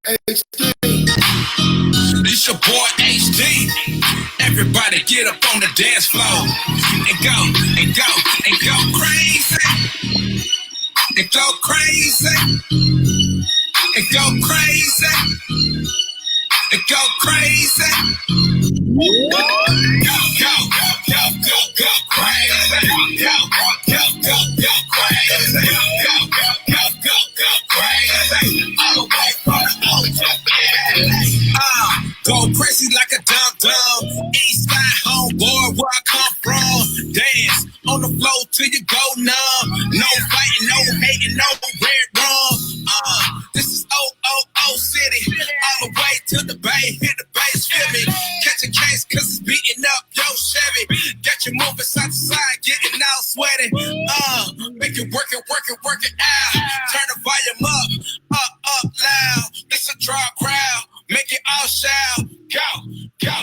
HD. It's your boy HD. Everybody get up on the dance floor and go, and go, and go crazy. And go crazy. And go crazy. And go crazy. Go, go, go, go, go, go crazy. Go, go, go, go crazy. Go, go, go, go, go crazy. All the way from the old go crazy like a dum-dum. East side homeboy, where I come from. Dance on the floor till you go numb. No fighting, no hating, no red wrong. This is O City. All the way to the bay, hit the bass, feel me. Catch a case cause it's beating up your Chevy. Get you moving side to side, getting all sweaty. Make it work it out. Turn the volume up loud. It's a draw crowd. Make it all shout. Go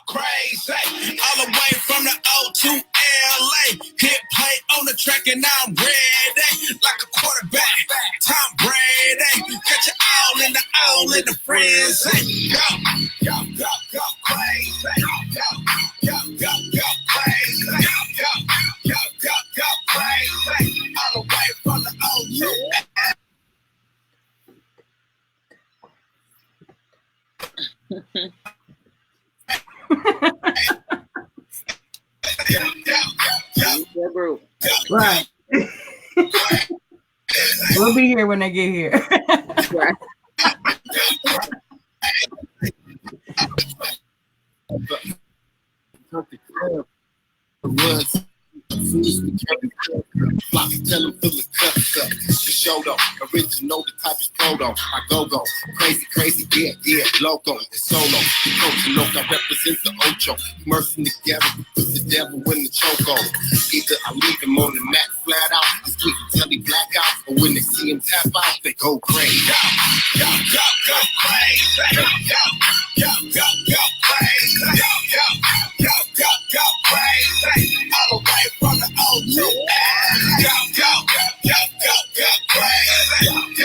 crazy. All the way from the O to LA. Hit play on the track and I'm ready. Like a quarterback, Tom Brady. Get you all in the frenzy. Go crazy. Go crazy. Go crazy. All the way from the O to LA. Right. We'll be here when they get here. Right. Tell them fill the cups up. The show though, original, the type is proto. I go, crazy, yeah, loco, it's solo. The coach, loco, I represent the Ocho. Immersing together, put the devil in the choco. Either I leave him on the mat flat out, I squeeze him till he black out, or when they see him tap out, they go crazy. Go crazy. Go crazy. Go crazy. All the way from the Ocho. Go crazy. Go crazy. Go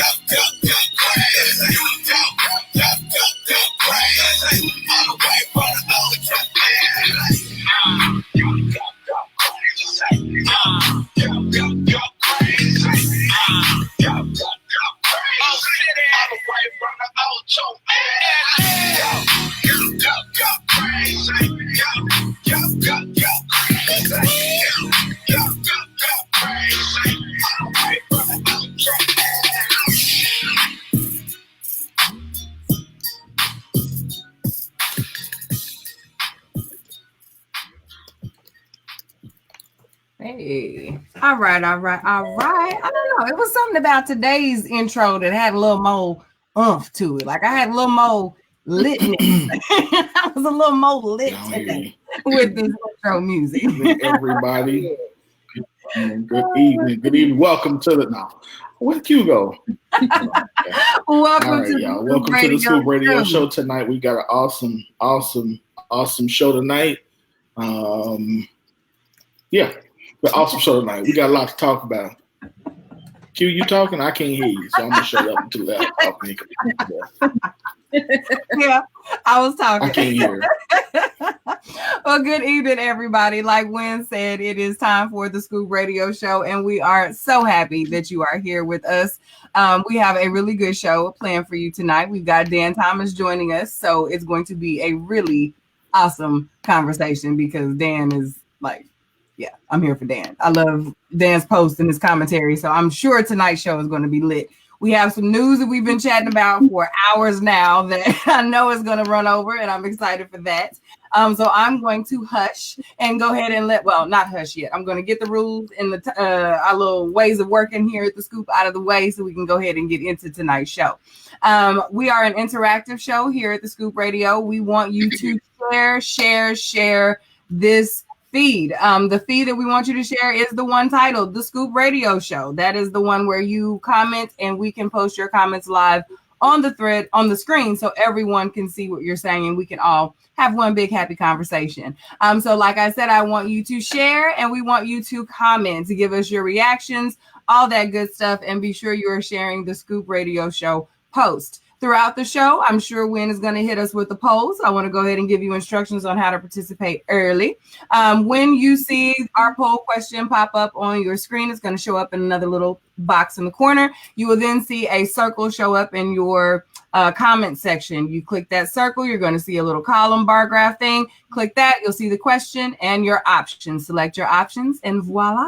crazy. All the way from the Ocho. Hey, all right. I don't know. It was something about today's intro that had a little more oomph to it. Like I had a little more litness. I was a little more lit today with this intro music. Everybody, good evening. Welcome to the where'd Q go? Welcome to y'all. Welcome to the Scoop Radio Show tonight. We got an awesome show tonight. The awesome show tonight. We got a lot to talk about. Q, you talking? I can't hear you, so I'm gonna shut up until that talking. Yeah, I was talking. I can't hear. Well, good evening, everybody. Like Wynn said, it is time for the Scoop Radio Show, and we are so happy that you are here with us. We have a really good show planned for you tonight. We've got Dan Thomas joining us, so it's going to be a really awesome conversation because Dan is like, yeah, I'm here for Dan. I love Dan's post and his commentary, so I'm sure tonight's show is going to be lit. We have some news that we've been chatting about for hours now that I know is going to run over, and I'm excited for that. So I'm going to hush and go ahead and not hush yet. I'm going to get the rules and our little ways of working here at the Scoop out of the way so we can go ahead and get into tonight's show. We are an interactive show here at the Scoop Radio. We want you to share this feed. The feed that we want you to share is the one titled The Scoop Radio Show. That is the one where you comment and we can post your comments live on the thread on the screen so everyone can see what you're saying and we can all have one big happy conversation. So like I said, I want you to share and we want you to comment, to give us your reactions, all that good stuff, and be sure you are sharing the Scoop Radio Show post. Throughout the show, I'm sure Wynn is going to hit us with the polls. I want to go ahead and give you instructions on how to participate early. When you see our poll question pop up on your screen, it's going to show up in another little box in the corner. You will then see a circle show up in your comment section. You click that circle, you're going to see a little column bar graph thing. Click that, you'll see the question and your options. Select your options, and voila,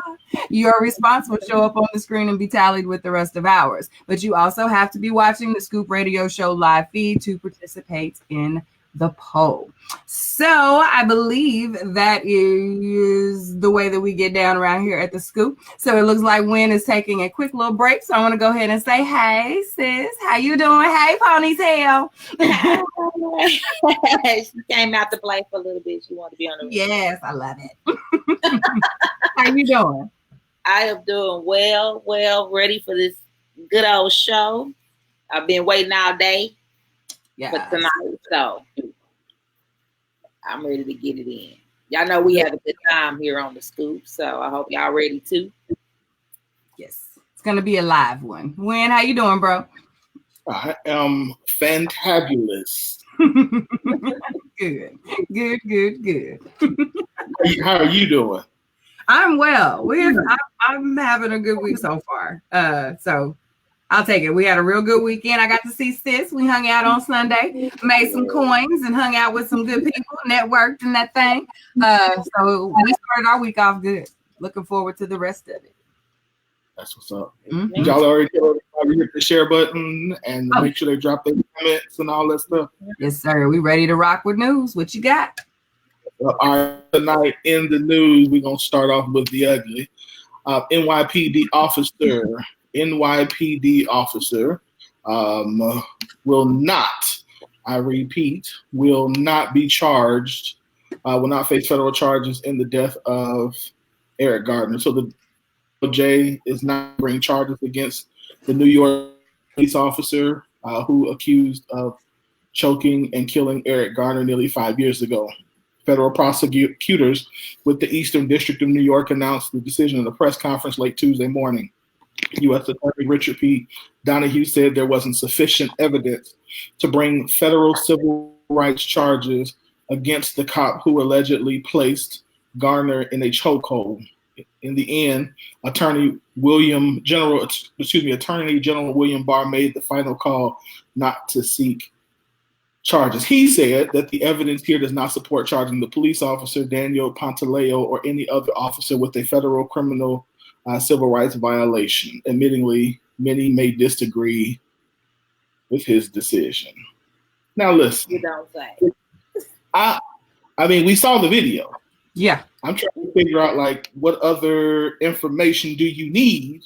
your response will show up on the screen and be tallied with the rest of ours. But you also have to be watching the Scoop Radio Show live feed to participate in the poll. So I believe that is the way that we get down around here at the Scoop. So it looks like Wynn is taking a quick little break. So I want to go ahead and say, hey, sis, how you doing? Hey, Ponytail. She came out to play for a little bit. She wanted to be on the radio. Yes, I love it. How you doing? I am doing well, ready for this good old show. I've been waiting all day. Yeah. But tonight, so I'm ready to get it in. Y'all know we have a good time here on the Scoop, so I hope y'all ready too. Yes, it's gonna be a live one. Wynn, how you doing, bro? I am fantabulous. Good. How are you doing? I'm well. I'm having a good week so far. So I'll take it. We had a real good weekend. I got to see Sis. We hung out on Sunday, made some coins, and hung out with some good people, networked and that thing. So we started our week off good. Looking forward to the rest of it. That's what's up. Mm-hmm. Did y'all already hit the share button and make sure they drop their comments and all that stuff? Yes, sir. We ready to rock with news. What you got? All right, tonight in the news, we're going to start off with the ugly. NYPD officer will not, I repeat, will not be charged, will not face federal charges in the death of Eric Gardner. So the DOJ is not bringing charges against the New York police officer who accused of choking and killing Eric Gardner nearly 5 years ago. Federal prosecutors with the Eastern District of New York announced the decision in a press conference late Tuesday morning. U.S. Attorney Richard P. Donahue said there wasn't sufficient evidence to bring federal civil rights charges against the cop who allegedly placed Gardner in a chokehold. In the end, Attorney General William Barr made the final call not to seek charges. He said that the evidence here does not support charging the police officer, Daniel Pantaleo, or any other officer with a federal criminal civil rights violation. Admittingly, many may disagree with his decision. Now listen. You don't say. I mean, we saw the video. Yeah. I'm trying to figure out, like, what other information do you need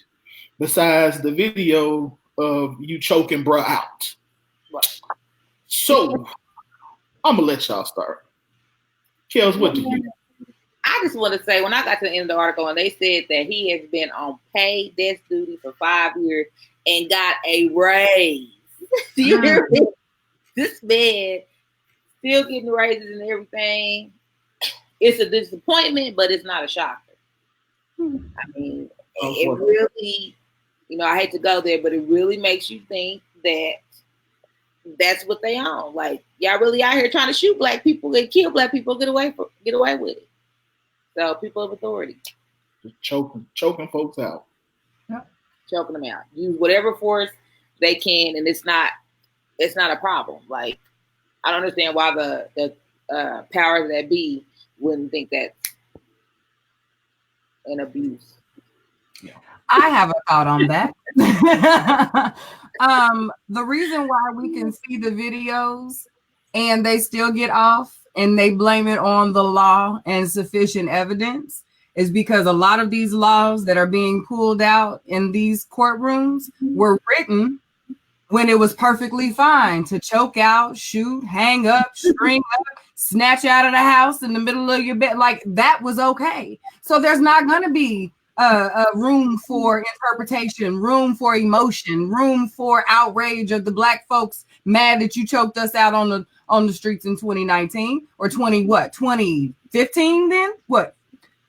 besides the video of you choking bruh out? So, I'm going to let y'all start. Kels, what do you know? I just want to say, when I got to the end of the article and they said that he has been on paid desk duty for 5 years and got a raise. Do you hear me? This man still getting raises and everything. It's a disappointment, but it's not a shocker. I mean, it really, I hate to go there, but it really makes you think that that's what they own. Like, y'all really out here trying to shoot black people and kill black people, get away with it. So people of authority. Just choking folks out. Yep. Choking them out. Use whatever force they can, and it's not a problem. Like, I don't understand why the powers that be wouldn't think that's an abuse. Yeah. I have a thought on that. The reason why we can see the videos and they still get off and they blame it on the law and sufficient evidence is because a lot of these laws that are being pulled out in these courtrooms were written when it was perfectly fine to choke out, shoot, hang up, string up, snatch out of the house in the middle of your bed. Like, that was okay. So there's not going to be a room for interpretation, room for emotion, room for outrage of the black folks mad that you choked us out on the streets in 2019 or 2015 then? What?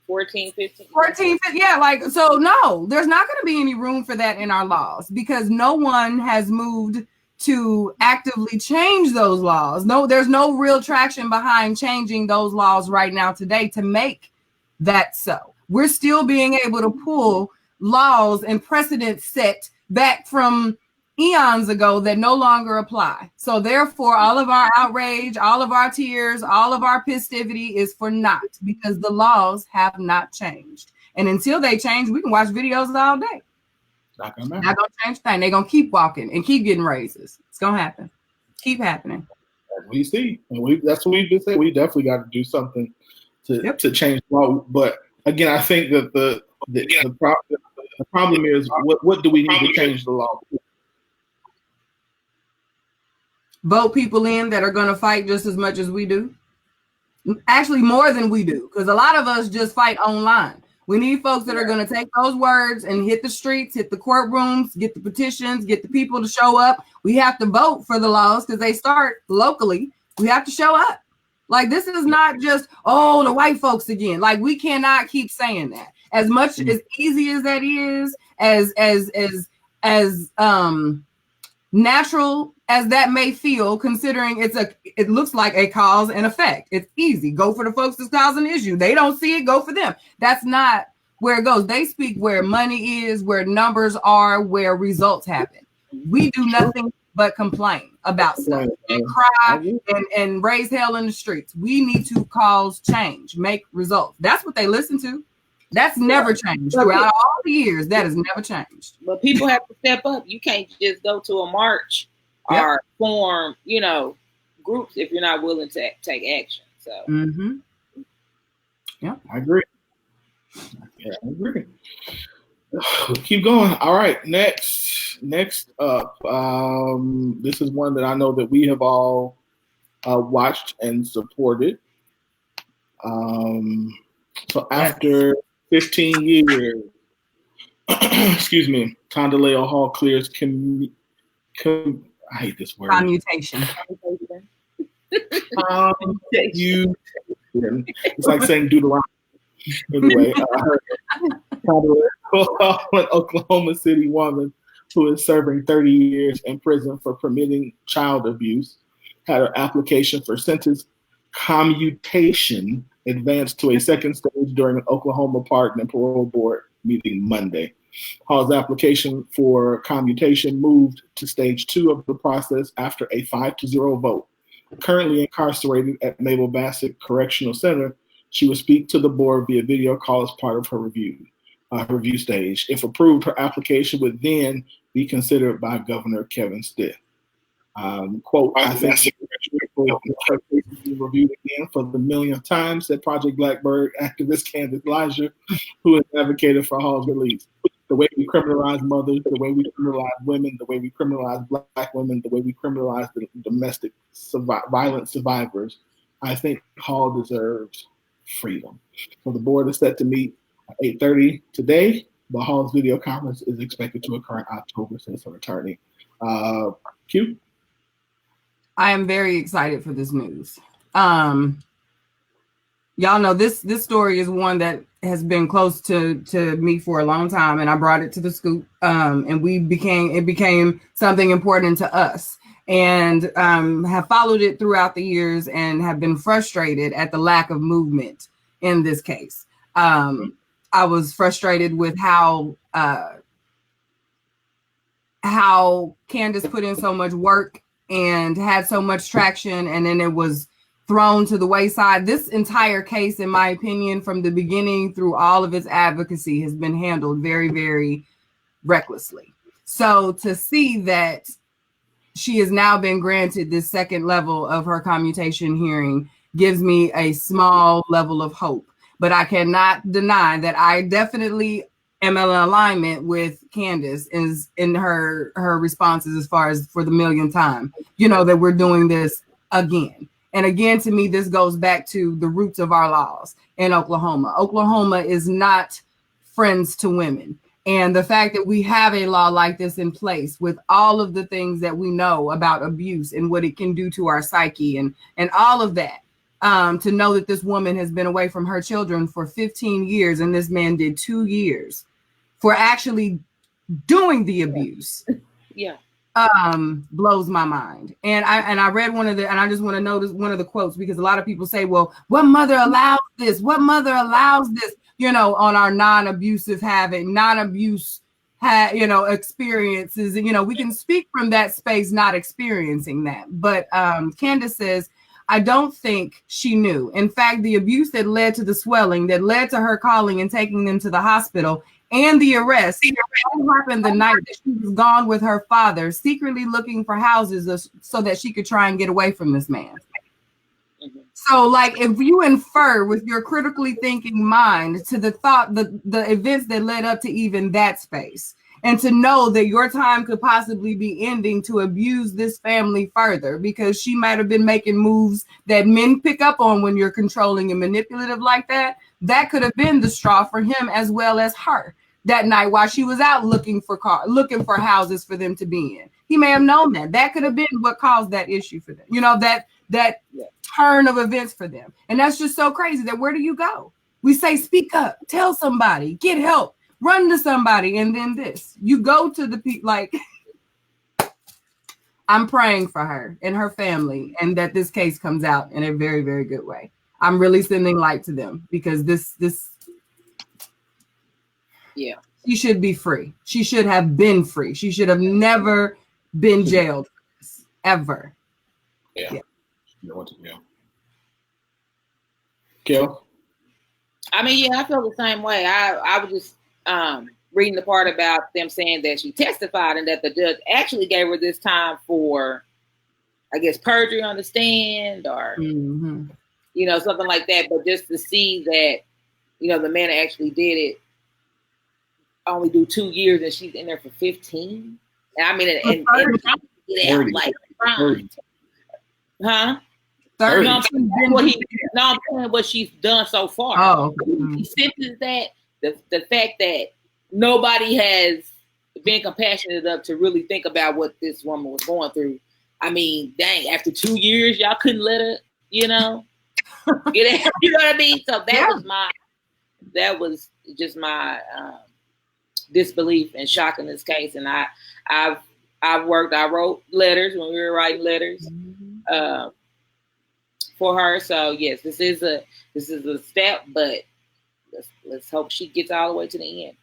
14, 15. 14, yeah, like, so no, there's not going to be any room for that in our laws because no one has moved to actively change those laws. No, there's no real traction behind changing those laws right now today to make that so. We're still being able to pull laws and precedents set back from eons ago that no longer apply. So therefore, all of our outrage, all of our tears, all of our festivity is for naught because the laws have not changed. And until they change, we can watch videos all day. Not gonna change a thing. They're gonna keep walking and keep getting raises. It's gonna happen. Keep happening. We see, and that's what we've been saying. We definitely got to do something to change the law. But again, I think that the problem is what do we need to change the law? Vote people in that are going to fight just as much as we do. Actually, more than we do, because a lot of us just fight online. We need folks that are going to take those words and hit the streets, hit the courtrooms, get the petitions, get the people to show up. We have to vote for the laws because they start locally. We have to show up. Like, this is not just, oh, the white folks again. Like, we cannot keep saying that. As much as easy as that is, as natural as that may feel, considering it looks like a cause and effect. It's easy. Go for the folks that's causing the issue. They don't see it, go for them. That's not where it goes. They speak where money is, where numbers are, where results happen. We do nothing but complain about stuff and cry and raise hell in the streets. We need to cause change, make results. That's what they listen to. That's never changed throughout all the years. That has never changed. But people have to step up. You can't just go to a march or form, groups if you're not willing to take action. So, yeah, I agree. Keep going. All right, next up, this is one that I know that we have all watched and supported. So after 15 years, excuse me, Tondaleo Hall clears I hate this word. Commutation. It's like saying Deuteronomy. Anyway, an Oklahoma City woman who is serving 30 years in prison for permitting child abuse had her application for sentence commutation advanced to a second stage during an Oklahoma Pardon and Parole Board meeting Monday. Hall's application for commutation moved to stage 2 of the process after a 5-0 vote. Currently incarcerated at Mabel Bassett Correctional Center, she will speak to the board via video call as part of her review stage. If approved, her application would then be considered by Governor Kevin Stitt. Quote, I think her case will be reviewed again for the millionth time, said Project Blackbird activist Candace Elijah, who has advocated for Hall's release. The way we criminalize mothers, the way we criminalize women, the way we criminalize Black women, the way we criminalize the domestic violence survivors, I think Hall deserves freedom. So the board is set to meet at 8:30 today, but Hall's video conference is expected to occur in October, says her attorney. Q? I am very excited for this news. Y'all know this story is one that has been close to me for a long time, and I brought it to the scoop, and it became something important to us, and have followed it throughout the years and have been frustrated at the lack of movement in this case. I was frustrated with how Candace put in so much work and had so much traction, and then it was thrown to the wayside. This entire case, in my opinion, from the beginning through all of its advocacy, has been handled very, very recklessly. So to see that she has now been granted this second level of her commutation hearing gives me a small level of hope. But I cannot deny that I definitely am in alignment with Candace is in her responses as far as for the millionth time, that we're doing this again. And again, to me, this goes back to the roots of our laws in Oklahoma. Oklahoma is not friends to women. And the fact that we have a law like this in place with all of the things that we know about abuse and what it can do to our psyche and all of that, to know that this woman has been away from her children for 15 years and this man did 2 years for actually doing the abuse. Yeah. blows my mind. And I read I just want to notice one of the quotes, because a lot of people say, well, what mother allows this? What mother allows this? On our non-abuse experiences. And, we can speak from that space, not experiencing that. But Candace says, I don't think she knew. In fact, the abuse that led to the swelling, that led to her calling and taking them to the hospital, and the arrest all happened the night that she was gone with her father, secretly looking for houses so that she could try and get away from this man. So, like, if you infer with your critically thinking mind to the thought, the events that led up to even that space, and to know that your time could possibly be ending to abuse this family further, because she might have been making moves that men pick up on when you're controlling and manipulative like that, that could have been the straw for him as well as her that night while she was out looking for houses for them to be in. He may have known that. That could have been what caused that issue for them. That turn of events for them. And that's just so crazy that where do you go? We say, speak up, tell somebody, get help, run to somebody. And then you go to the people, like, I'm praying for her and her family, and that this case comes out in a very, very good way. I'm really sending light to them, because she should be free. She should have been free. She should have never been jailed for this, ever. Yeah. Yeah. Kel? I mean, I feel the same way. I was just reading the part about them saying that she testified and that the judge actually gave her this time for, I guess, perjury on the stand or, something like that. But just to see that, the man actually did it, only do 2 years, and she's in there for 15. And I mean, and 30. Like, 30. Huh? 30. I'm saying what she's done so far. Oh, he sentences that the fact that nobody has been compassionate enough to really think about what this woman was going through. I mean, dang, after 2 years, y'all couldn't let her, you know what I mean? So that was just my disbelief and shock in this case. And I wrote letters when we were writing letters. For her, so yes, this is a step, but let's hope she gets all the way to the end.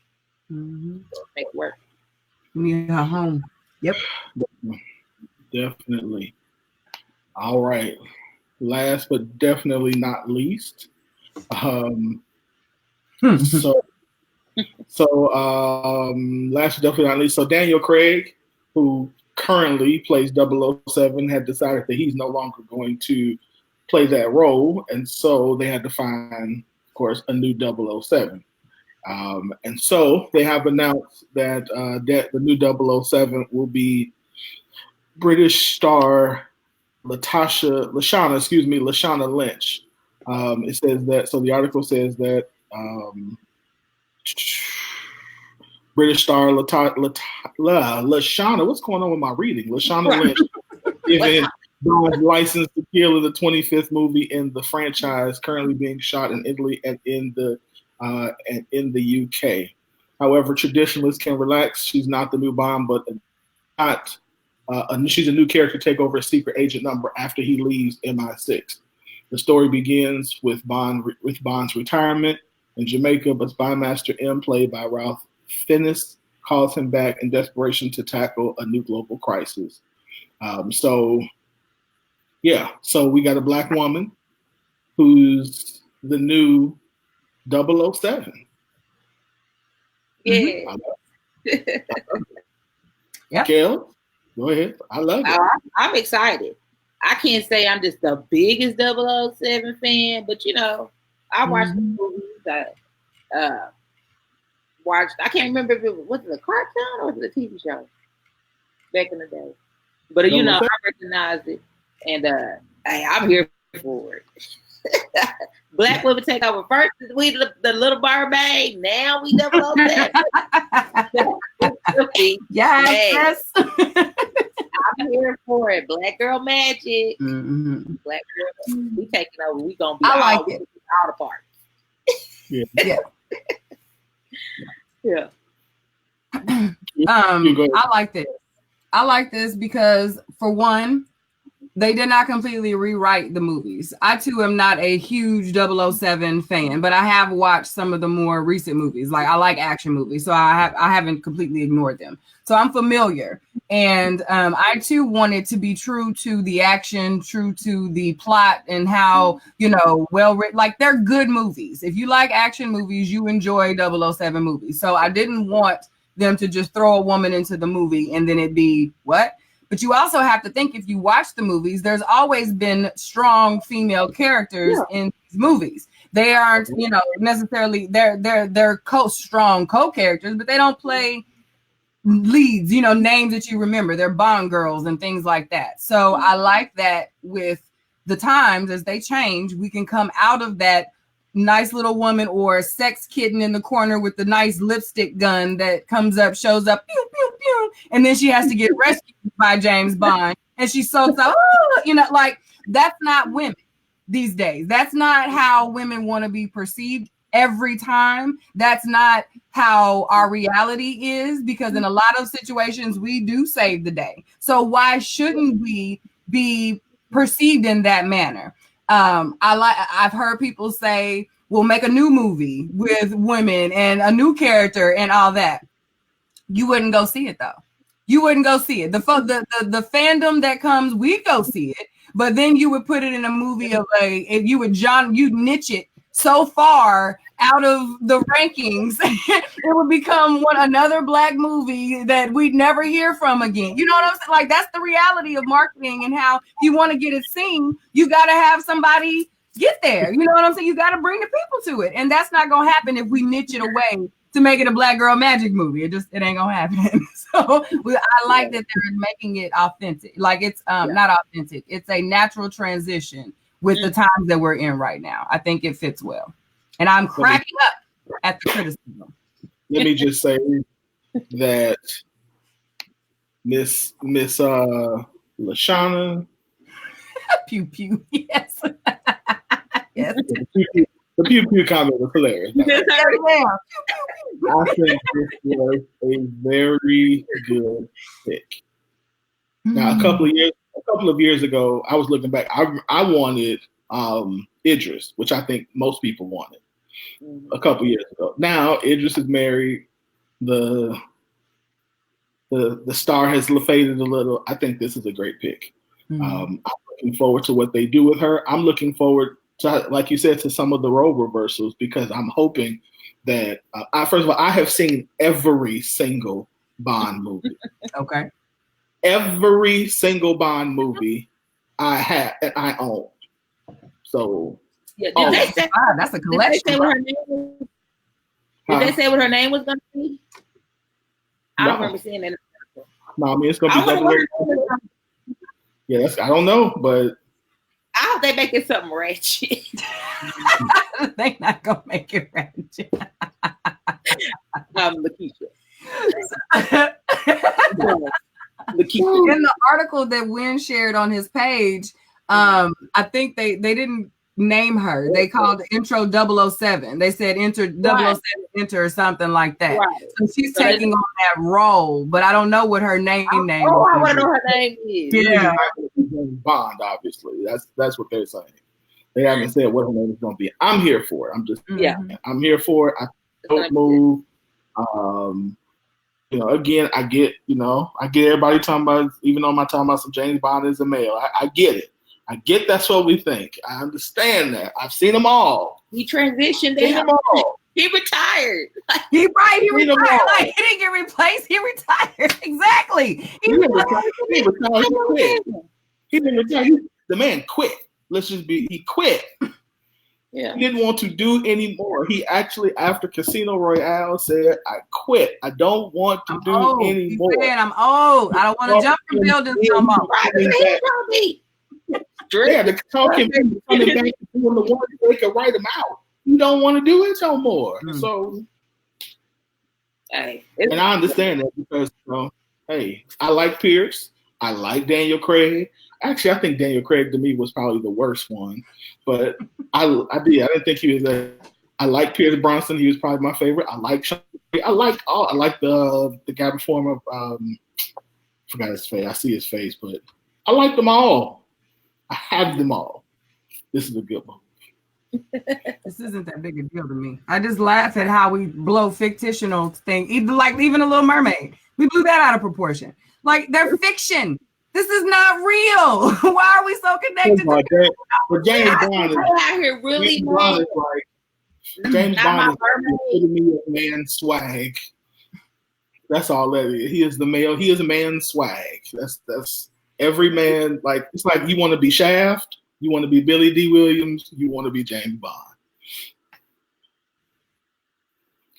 Make it work. Yeah, home. Yep. Definitely. All right. Last but definitely not least. Last but definitely not least. So Daniel Craig, who currently plays 007, had decided that he's no longer going to play that role, and so they had to find, of course, a new 007. And so they have announced that the new 007 will be British star Lashana Lynch. It says that. So the article says that British star Lashana. What's going on with my reading? Lashana Lynch. Bond's License to Kill is the 25th movie in the franchise, currently being shot in Italy and in the UK. However, traditionalists can relax. She's not the new Bond, but she's a new character to take over a secret agent number after he leaves MI6. The story begins with Bond's retirement in Jamaica, but Spymaster M, played by Ralph Fiennes, calls him back in desperation to tackle a new global crisis. So we got a black woman who's the new 007. Yeah. Yeah. Kel, go ahead. I love it. I'm excited. I can't say I'm just the biggest 007 fan, but I watched the movies. I can't remember if it was a cartoon or was it a TV show back in the day. But I recognized it. And hey, I'm here for it. Black women take over first. We the little mermaid. Now we 007. Yes. I'm here for it. Black girl magic. Black girl, we taking over. We gonna be all the parts. Yeah. I like this. I like this because, for one, they did not completely rewrite the movies. I too am not a huge 007 fan, but I have watched some of the more recent movies. Like, I like action movies, so I haven't completely ignored them. So I'm familiar, and I too wanted to be true to the action, true to the plot, and how, you know, well written. Like, they're good movies. If you like action movies, you enjoy 007 movies. So I didn't want them to just throw a woman into the movie and then it be what. But you also have to think, if you watch the movies, there's always been strong female characters in these movies. They aren't, you know, necessarily they're strong co-characters, but they don't play leads, you know, names that you remember. They're Bond girls and things like that. So I like that with the times as they change, we can come out of that nice little woman or sex kitten in the corner with the nice lipstick gun that comes up, shows up, pew, pew, pew, and then she has to get rescued by James Bond, and she soaks up, you know, like, that's not women these days. That's not how women want to be perceived every time. That's not how our reality is, because in a lot of situations we do save the day. So why shouldn't we be perceived in that manner? I've heard people say, we'll make a new movie with women and a new character and all that. You wouldn't go see it though. You wouldn't go see it. The fandom that comes, we'd go see it, but then you would put it in a movie of you'd niche it so far out of the rankings, it would become another Black movie that we'd never hear from again. You know what I'm saying? Like, that's the reality of marketing, and how, if you want to get it seen, you got to have somebody get there. You know what I'm saying? You got to bring the people to it, and that's not gonna happen if we niche it away to make it a Black girl magic movie. It ain't gonna happen. So I like that they're making it authentic. Like, it's not authentic. It's a natural transition with the times that we're in right now. I think it fits well. And I'm cracking up at the criticism. Let me just say that Miss Lashana. Pew pew. Yes. Yes. The pew pew comment was hilarious. I think this was a very good pick. Now, a couple of years ago, I was looking back. I wanted Idris, which I think most people wanted a couple years ago. Now Idris is married. The star has faded a little. I think this is a great pick. I'm looking forward to what they do with her. I'm looking forward to, like you said, to some of the role reversals, because I'm hoping that first of all, I have seen every single Bond movie. Okay. Every single Bond movie I own. So that's a collection. Did they say what her name was going to be? I don't remember seeing that. No, I mean, it's going to be Yes, I don't know, but I hope they make it something ratchet. They're not going to make it ratchet. Lakeisha. In the article that Wynn shared on his page, I think they didn't name her. They called Intro 007. They said Enter 007 Enter or something like that. Right. So she's taking on that role, but I don't know what her name is. I want to know her name is. Yeah. Bond, obviously. That's what they're saying. They haven't said what her name is going to be. I'm here for it. I'm here for it. I don't move. Again, I get everybody talking about, even though I'm talking about some James Bond is a male. I get it. I get that's what we think. I understand that. I've seen them all. He transitioned. He retired. He retired. Like, he didn't get replaced. He retired. Exactly. He retired. He didn't retire. The man quit. He quit. Yeah. He didn't want to do anymore. He actually, after Casino Royale, said, I quit. I don't want to do anymore. He said, I'm old. I don't want to jump from buildings no more. Yeah, the talking people coming back and doing the work, they can write them out. You don't want to do it no more. So, and I understand that because, I like Pierce. I like Daniel Craig. Actually, I think Daniel Craig to me was probably the worst one, but I didn't think he was I like Pierce Brosnan. He was probably my favorite. I like the guy before him forgot his face. I see his face, but I like them all. I have them all. This is a good one. This isn't that big a deal to me. I just laugh at how we blow fictional things, even a Little Mermaid. We blew that out of proportion. Like, they're fiction. This is not real. Why are we so connected? But James Bond is out here really James Bond is like James Bond is the epitome of man swag. That's all that is. He is the male. He is a man swag. That's every man. Like, it's like you want to be Shaft, you want to be Billy D. Williams, you want to be James Bond.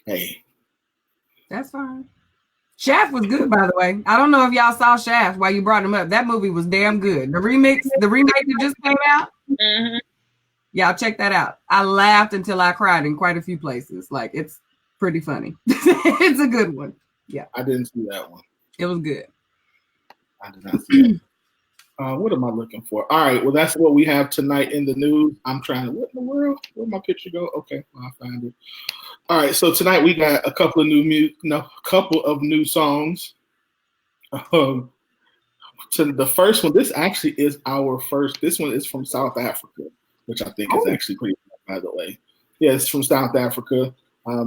Hey, that's fine. Shaft was good, by the way. I don't know if y'all saw Shaft while you brought him up. That movie was damn good. The remake that just came out. Mm-hmm. Y'all check that out. I laughed until I cried in quite a few places. Like, it's pretty funny. It's a good one. Yeah. I didn't see that one. It was good. I did not see that. What am I looking for? All right. Well, that's what we have tonight in the news. I'm trying to, what in the world? Where'd my picture go? Okay. Well, I found it. All right. So tonight we got a couple of new songs. To the first one, this actually is our first. This one is from South Africa, which I think is actually pretty cool, by the way. Yeah, it's from South Africa.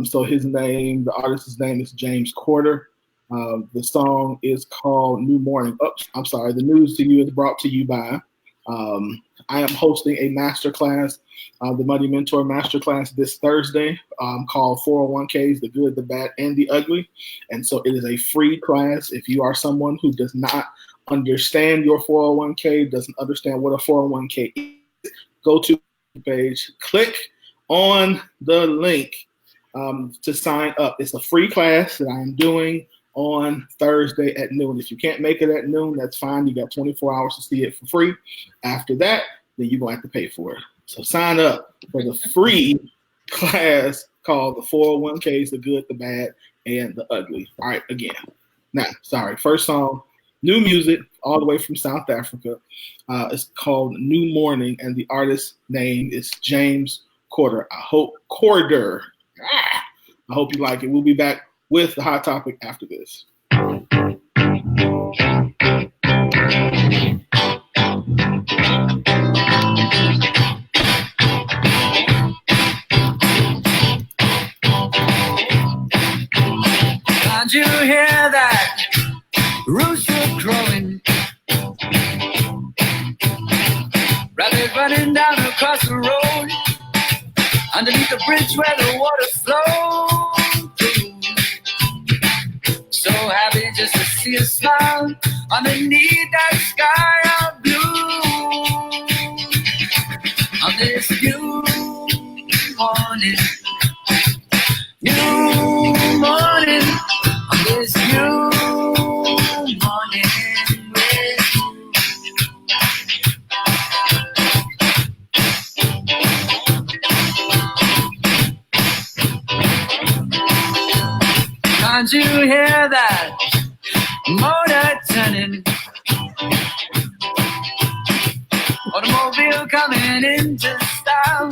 So the artist's name is James Corder. The song is called New Morning. Oops, I'm sorry. The news to you is brought to you by, I am hosting a masterclass, the Money Mentor Masterclass this Thursday, called 401ks, the good, the bad, and the ugly. And so it is a free class. If you are someone who does not understand your 401k, doesn't understand what a 401k is, go to the page, click on the link to sign up. It's a free class that I'm doing on Thursday at noon. If you can't make it at noon, that's fine. You got 24 hours to see it for free. After that, then you're going to have to pay for it. So sign up for the free class called the 401ks, the good, the bad, and the ugly. All right, again. Now, sorry, first song, new music, all the way from South Africa. It's called New Morning, and the artist's name is James Corder. I hope you like it. We'll be back with the hot topic after this. Can't you hear that rooster crowing? Rabbit running down across the road, underneath the bridge where the water flows. So happy just to see a smile underneath that sky of blue. On this new morning, on this new morning with you. Can't you hear that motor turning? Automobile coming into style,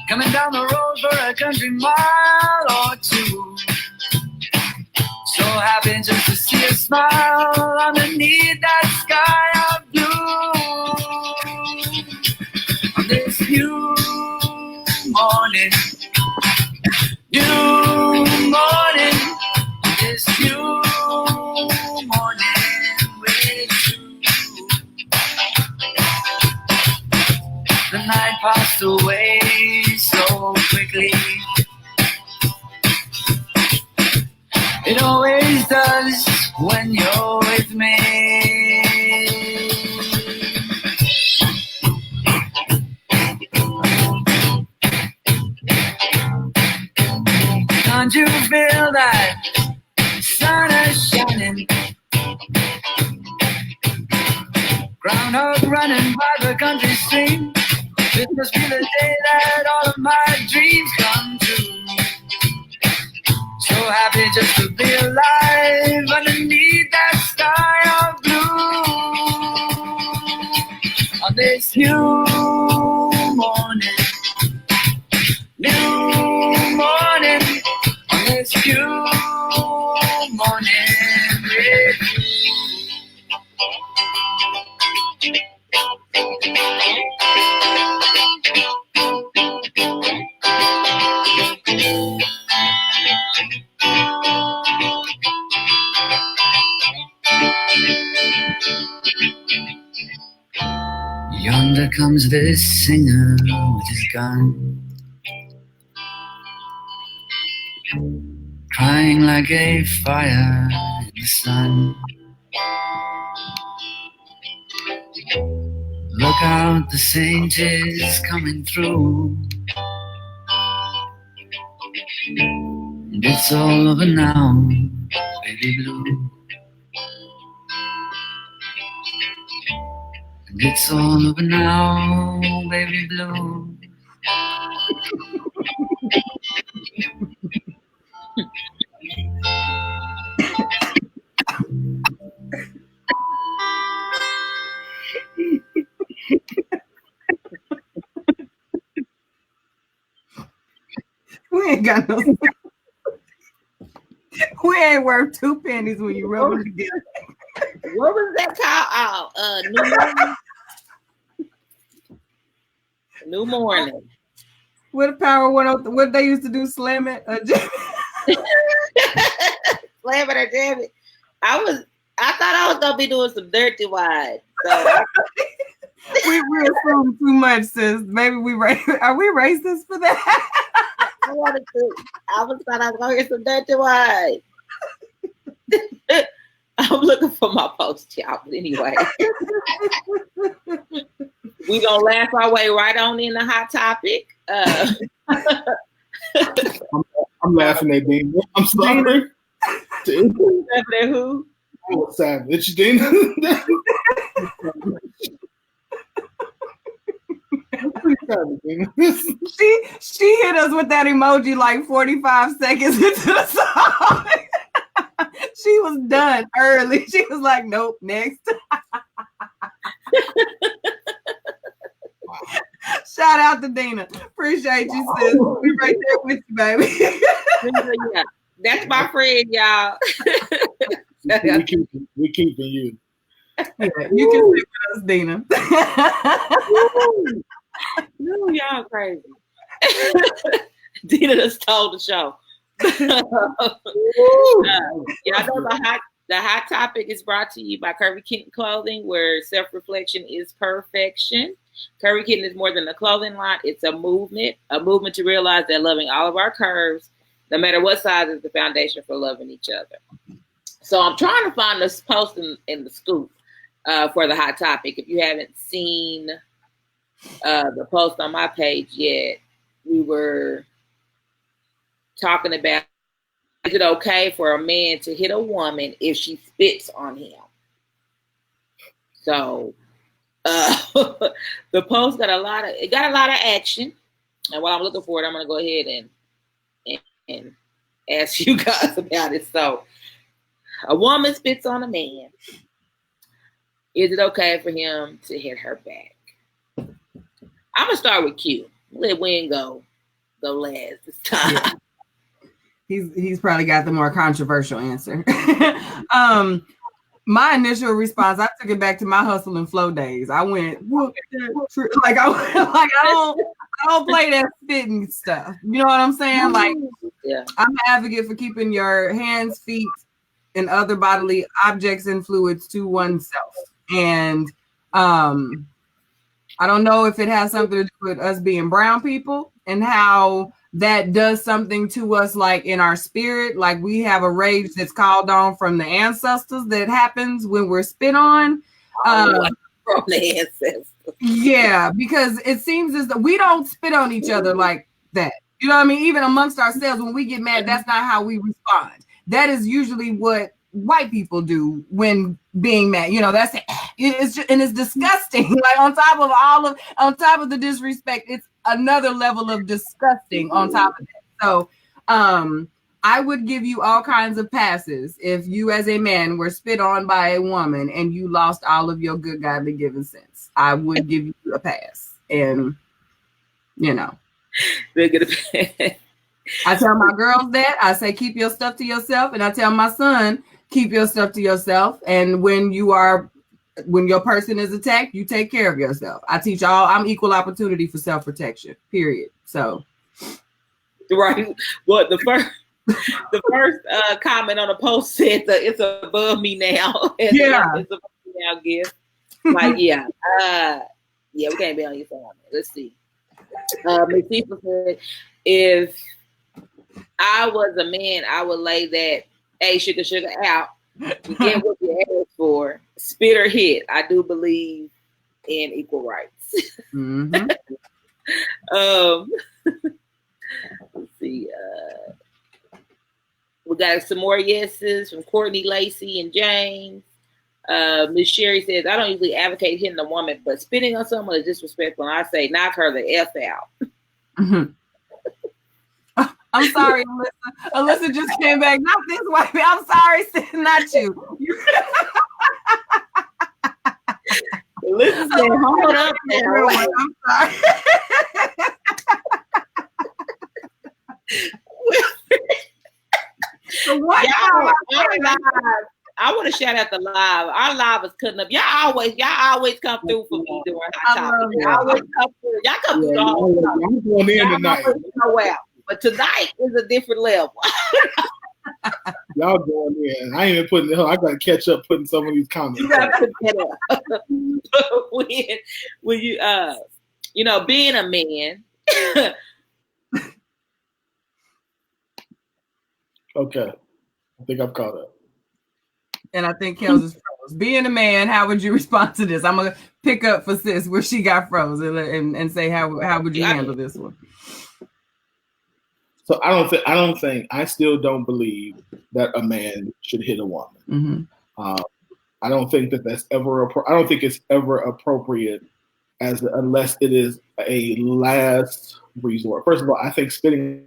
coming down the road for a country mile or two. So happy just to see a smile underneath that sky of blue. On this new morning, this new morning with you. The night passed away so quickly. It always does when you're with me. Can't you feel that sun is shining? Groundhog running by the country stream. This must be the day that all of my dreams come true. So happy just to be alive underneath that sky of blue. On this new morning, on this new morning with you. Yonder comes this singer with his gun, crying like a fire in the sun. Look out, the saint is coming through, and it's all over now, baby blue. And it's all over now, baby blue. We ain't got no. We ain't worth 2 pennies when you rub them together. What was that called? New Morning. New Morning. What Power 103? What they used to do? Slam it. Slam it or jam it. I thought I was gonna be doing some dirty wide. So we assume too much, sis. Maybe are we racist for that? I thought I was gonna get some dirty wide. I'm looking for my post, y'all. But anyway, we gonna laugh our way right on in the hot topic. I'm laughing at Dina. I'm sorry. Laughing at who? Oh, savage, Dina. She hit us with that emoji like 45 seconds into the song. She was done early. She was like, nope, next. Shout out to Dina. Appreciate you, sis. We right there with you, baby. Yeah, that's my friend, y'all. we keeping you. Yeah, you can sit with us, Dina. No, y'all crazy. Dina just stole the show. Y'all know the hot topic is brought to you by Curvy Kitten Clothing, where self-reflection is perfection. Curvy Kitten is more than a clothing line. It's a movement to realize that loving all of our curves, no matter what size, is the foundation for loving each other. So I'm trying to find this post in the scoop for the hot topic. If you haven't seen the post on my page yet, we were talking about, is it okay for a man to hit a woman if she spits on him? So the post got a lot of action, and while I'm looking for it, I'm gonna go ahead and ask you guys about it. So, a woman spits on a man. Is it okay for him to hit her back? I'm gonna start with Q. Let Win go last this time. Yeah. He's probably got the more controversial answer. My initial response, I took it back to my hustle and flow days. I went like I don't play that spitting stuff. You know what I'm saying? Like, yeah. I'm an advocate for keeping your hands, feet, and other bodily objects and fluids to oneself. And I don't know if it has something to do with us being brown people and how that does something to us, like in our spirit. Like, we have a rage that's called on from the ancestors that happens when we're spit on. From the ancestors. Yeah, because it seems as though we don't spit on each other like that. You know what I mean? Even amongst ourselves, when we get mad, that's not how we respond. That is usually what white people do when being mad. You know, it's just, and it's disgusting. Like, on top of the disrespect, it's another level of disgusting on top of that. So I would give you all kinds of passes if you as a man were spit on by a woman and you lost all of your good godly given sense. I would give you a pass. And you know, I tell my girls that. I say, keep your stuff to yourself. And I tell my son, keep your stuff to yourself. And when your person is attacked, you take care of yourself. I teach I'm equal opportunity for self-protection, period. So. Right. Well, the first comment on the post said it's above me now. Yeah. It's above me now, gift. Like, yeah. Yeah, we can't be on your phone. Let's see. Miss Cecil said, if I was a man, I would lay that sugar out to get what you asked for. Spit or hit. I do believe in equal rights. Mm-hmm. Let's see. We got some more yeses from Courtney, Lacey, and James. Miss Sherry says, I don't usually advocate hitting a woman, but spitting on someone is disrespectful. And I say, knock her the F out. Mm-hmm. I'm sorry, Alyssa. Alyssa just came back. Not this way. I'm sorry, not you. Alyssa said, hold up there. I'm sorry. So what? I want to shout out the live. Our live is cutting up. Y'all always come through for me during Hot Topic. Y'all come through the whole time. I'm going in tonight. But tonight is a different level. Y'all going in. I ain't even putting I gotta catch up putting some of these comments. You gotta put that up. when you being a man. Okay. I think I'm caught up. And I think Kels is froze. Being a man, how would you respond to this? I'm gonna pick up for sis where she got froze and say how would you handle this one? So I still don't believe that a man should hit a woman. Mm-hmm. I don't think that that's ever. I don't think it's ever appropriate, unless it is a last resort. First of all, I think spitting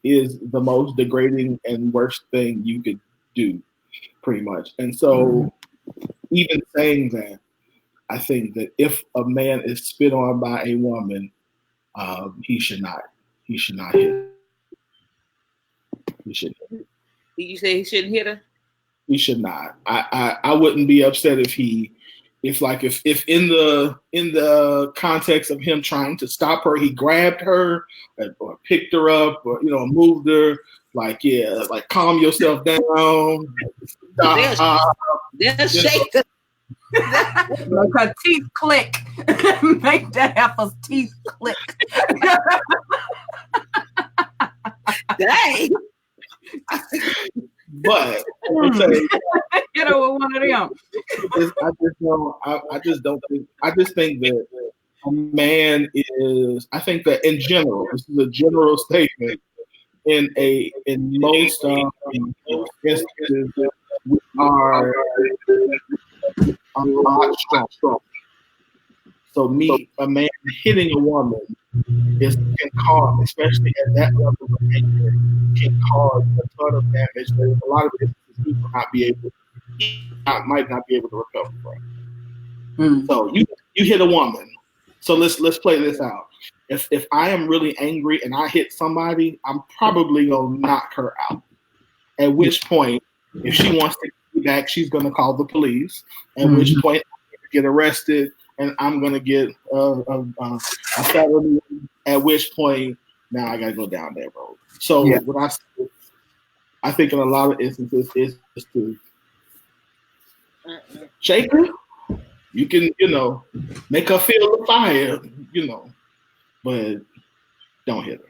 is the most degrading and worst thing you could do, pretty much. And so, even saying that, I think that if a man is spit on by a woman, he should not hit. He should. Did you say he shouldn't hit her? He should not. I wouldn't be upset if in the context of him trying to stop her, he grabbed her or picked her up or moved her. Like calm yourself down. They'll shake her. Make her teeth click. Make that apple's teeth click. Dang. But with one of them. I just think that a man is. I think that in general, this is a general statement. In most instances, we are a lot strong. So a man hitting a woman can cause, especially at that level of anger, can cause a ton of damage that a lot of instances he might not be able to recover from. So you hit a woman. So let's play this out. If I am really angry and I hit somebody, I'm probably gonna knock her out. At which point, if she wants to get back, she's gonna call the police. At which point, I'm gonna get arrested and I'm gonna get a felony. At which point, now I gotta go down that road. So what I think in a lot of instances is just to shake her. You can, make her feel the fire, but don't hit her.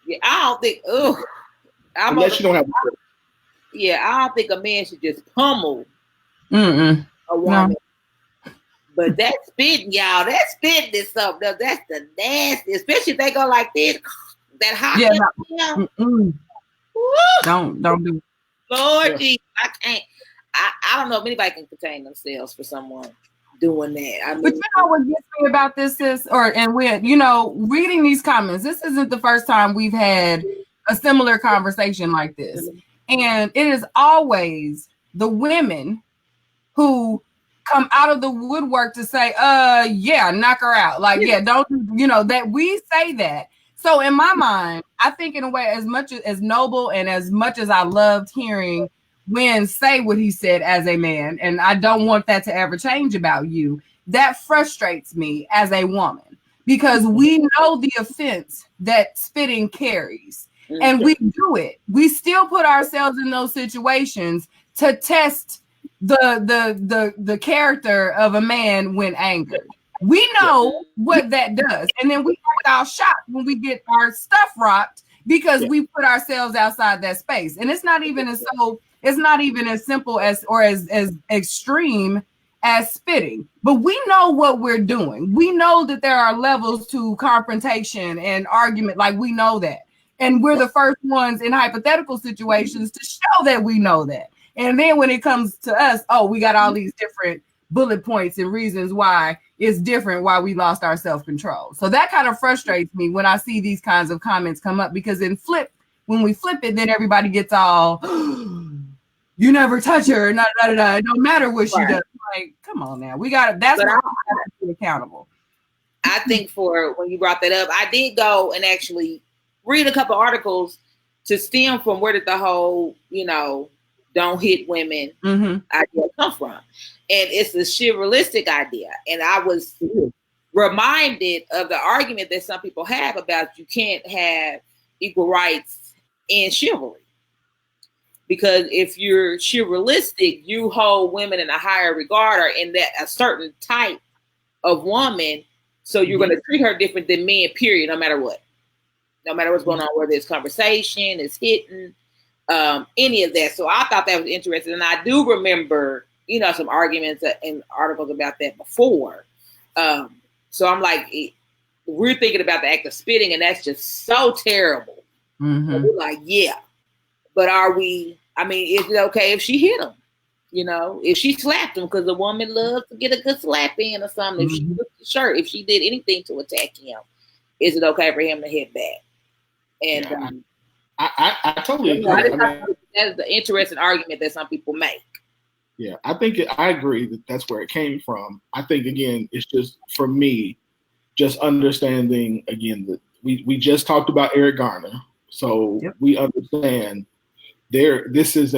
Yeah, I don't think. Unless you don't have. Yeah, I don't think a man should just pummel a woman. No. But that spitting, y'all, is something. That's the nasty, especially if they go like this. That hot. Yeah. Don't do. Lord Jesus, I can't. I don't know if anybody can contain themselves for someone doing that. I mean, but what gets me about this is, reading these comments, this isn't the first time we've had a similar conversation like this. And it is always the women who come out of the woodwork to say, knock her out. Like, don't, that we say that. So in my mind, I think in a way, as much as noble and as much as I loved hearing Wynn say what he said as a man, and I don't want that to ever change about you, that frustrates me as a woman because we know the offense that spitting carries and we do it. We still put ourselves in those situations to test the character of a man when angered. We know what that does. And then we act all shocked when we get our stuff rocked because we put ourselves outside that space. And it's not even as simple as or as extreme as spitting. But we know what we're doing. We know that there are levels to confrontation and argument. Like, we know that. And we're the first ones in hypothetical situations to show that we know that. And then when it comes to us, we got all these different bullet points and reasons why it's different, why we lost our self-control. So that kind of frustrates me when I see these kinds of comments come up, because when we flip it, then everybody gets all, you never touch her, it don't matter what she does. Like, come on now. That's why we gotta be accountable. I think for when you brought that up, I did go and actually read a couple articles to stem from where did the whole, don't hit women idea come from. And it's a chivalristic idea. And I was reminded of the argument that some people have about you can't have equal rights in chivalry. Because if you're chivalristic, you hold women in a higher regard or in that a certain type of woman. So you're going to treat her different than men, period, no matter what. No matter what's going on, whether it's conversation, it's hitting, any of that. So I thought that was interesting. And I do remember, some arguments and articles about that before. So I'm like, we're thinking about the act of spitting, and that's just so terrible. And we're like, yeah. But is it okay if she hit him? If she slapped him, because a woman loves to get a good slap in or something. If she took the shirt, if she did anything to attack him, is it okay for him to hit back? And I totally agree. That's the interesting argument that some people make. Yeah, I agree that that's where it came from. I think, again, it's just, for me, just understanding, again, that we just talked about Eric Garner. So we understand this is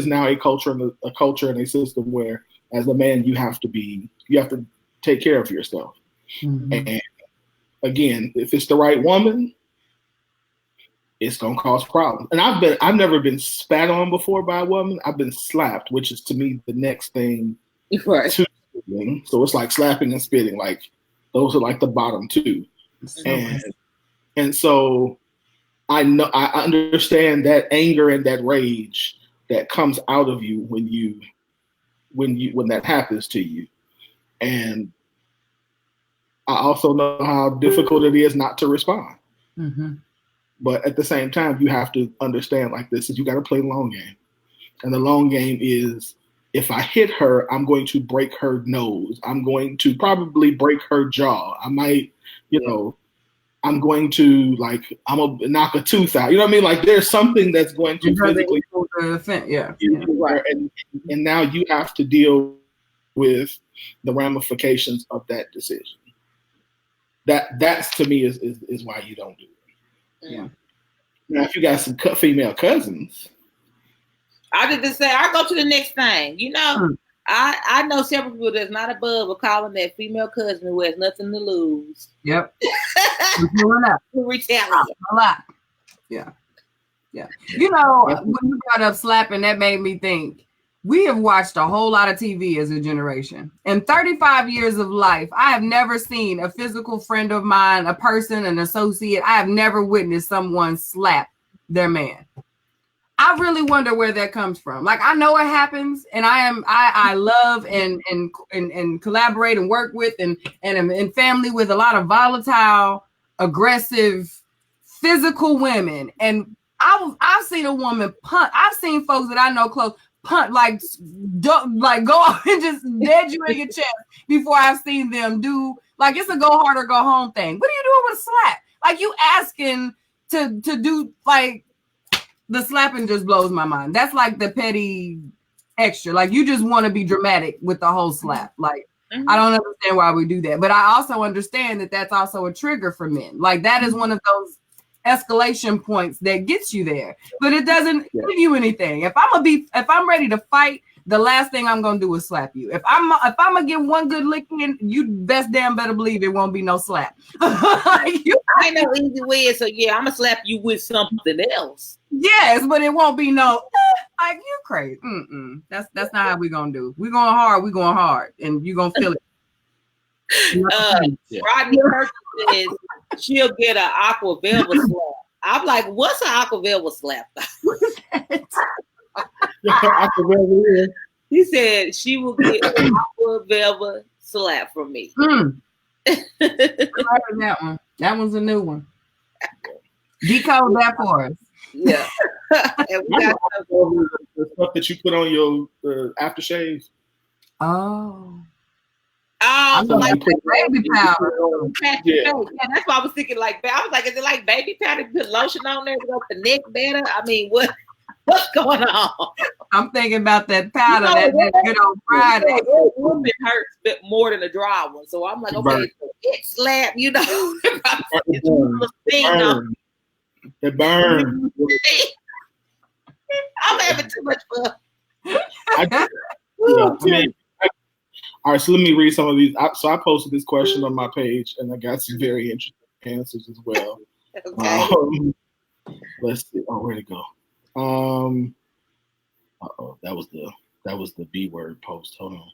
now a culture and a system where, as a man, you have to take care of yourself. And again, if it's the right woman, it's gonna cause problems. And I've never been spat on before by a woman. I've been slapped, which is to me the next thing to spitting. So it's like slapping and spitting, like those are like the bottom two. And so I understand that anger and that rage that comes out of you when that happens to you. And I also know how difficult it is not to respond. But at the same time, you have to understand, like this, is you got to play the long game. And the long game is, if I hit her, I'm going to break her nose. I'm going to probably break her jaw. I might, I'm going to I'm going to knock a tooth out. You know what I mean? Like, there's something that's going to physically. And now you have to deal with the ramifications of that decision. That's to me is why you don't do it. Yeah. Now, if you got some female cousins, I did just say I go to the next thing. I know several people that's not above of calling that female cousin who has nothing to lose. Yep. Retaliate. A lot. Yeah. When you brought up slapping, that made me think. We have watched a whole lot of TV as a generation. In 35 years of life, I have never seen a physical friend of mine, a person, an associate. I have never witnessed someone slap their man. I really wonder where that comes from. Like, I know it happens, and I love and collaborate and work with and am in family with a lot of volatile, aggressive, physical women. And I've seen a woman punt. I've seen folks that I know close punt, go off and just dead you in your chest before I've seen them do, it's a go hard or go home thing. What are you doing with a slap? Like, you asking to do, the slapping just blows my mind. That's like the petty extra. Like, you just want to be dramatic with the whole slap. Like, I don't understand why we do that. But I also understand that that's also a trigger for men. Like, that is one of those escalation points that gets you there, but it doesn't give you anything. If I'm ready to fight, the last thing I'm gonna do is slap you. If I'm gonna get one good lick in, you best damn better believe it won't be no slap. I ain't no easy way, so yeah, I'm gonna slap you with something else. Yes, but it won't be no you crazy. That's not how we gonna do. We going hard, and you gonna feel it. Rodney Perkins says she'll get an Aqua Velva slap. I'm like, what's an Aqua Velva slap? He said she will get an Aqua Velva slap from me. I heard that one. That one's a new one. Decode that for us. Yeah. And we got the stuff that you put on your aftershave. Oh. Oh, so like baby powder. Yeah, that's why I was thinking like I was like, is it like baby powder? Put lotion on there to go connect better? I mean, what's going on? I'm thinking about that powder that good on Friday. That woman hurts a bit more than a dry one, so I'm like, okay, so it slap, you know. It burns. I'm having too much fun. All right, so let me read some of these. So I posted this question on my page, and I got some very interesting answers as well. Okay. Let's see. Oh, where'd it go? That was the B word post. Hold on.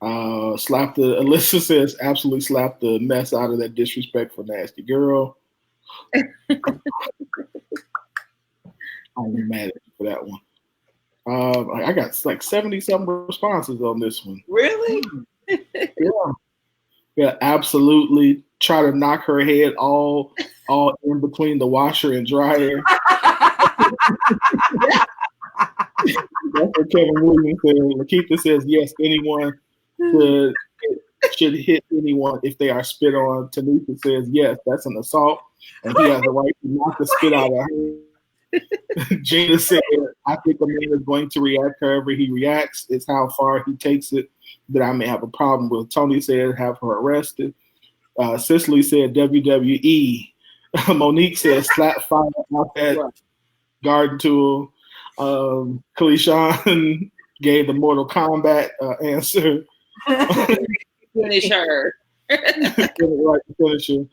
Alyssa says absolutely slap the mess out of that disrespectful nasty girl. I'm mad at you for that one. I got like 70-something responses on this one. Really? Yeah, absolutely. Try to knock her head all in between the washer and dryer. That's what Kevin Williams said. Lakeitha says yes, anyone should hit anyone if they are spit on. Tanisha says yes, that's an assault, and he has the right to knock the spit out of her. Gina said, I think a man is going to react however he reacts. It's how far he takes it that I may have a problem with. Tony said, have her arrested. Cicely said, WWE. Monique said, slap fire out that garden tool. Kalishan gave the Mortal Kombat answer. Finish her. Finish her.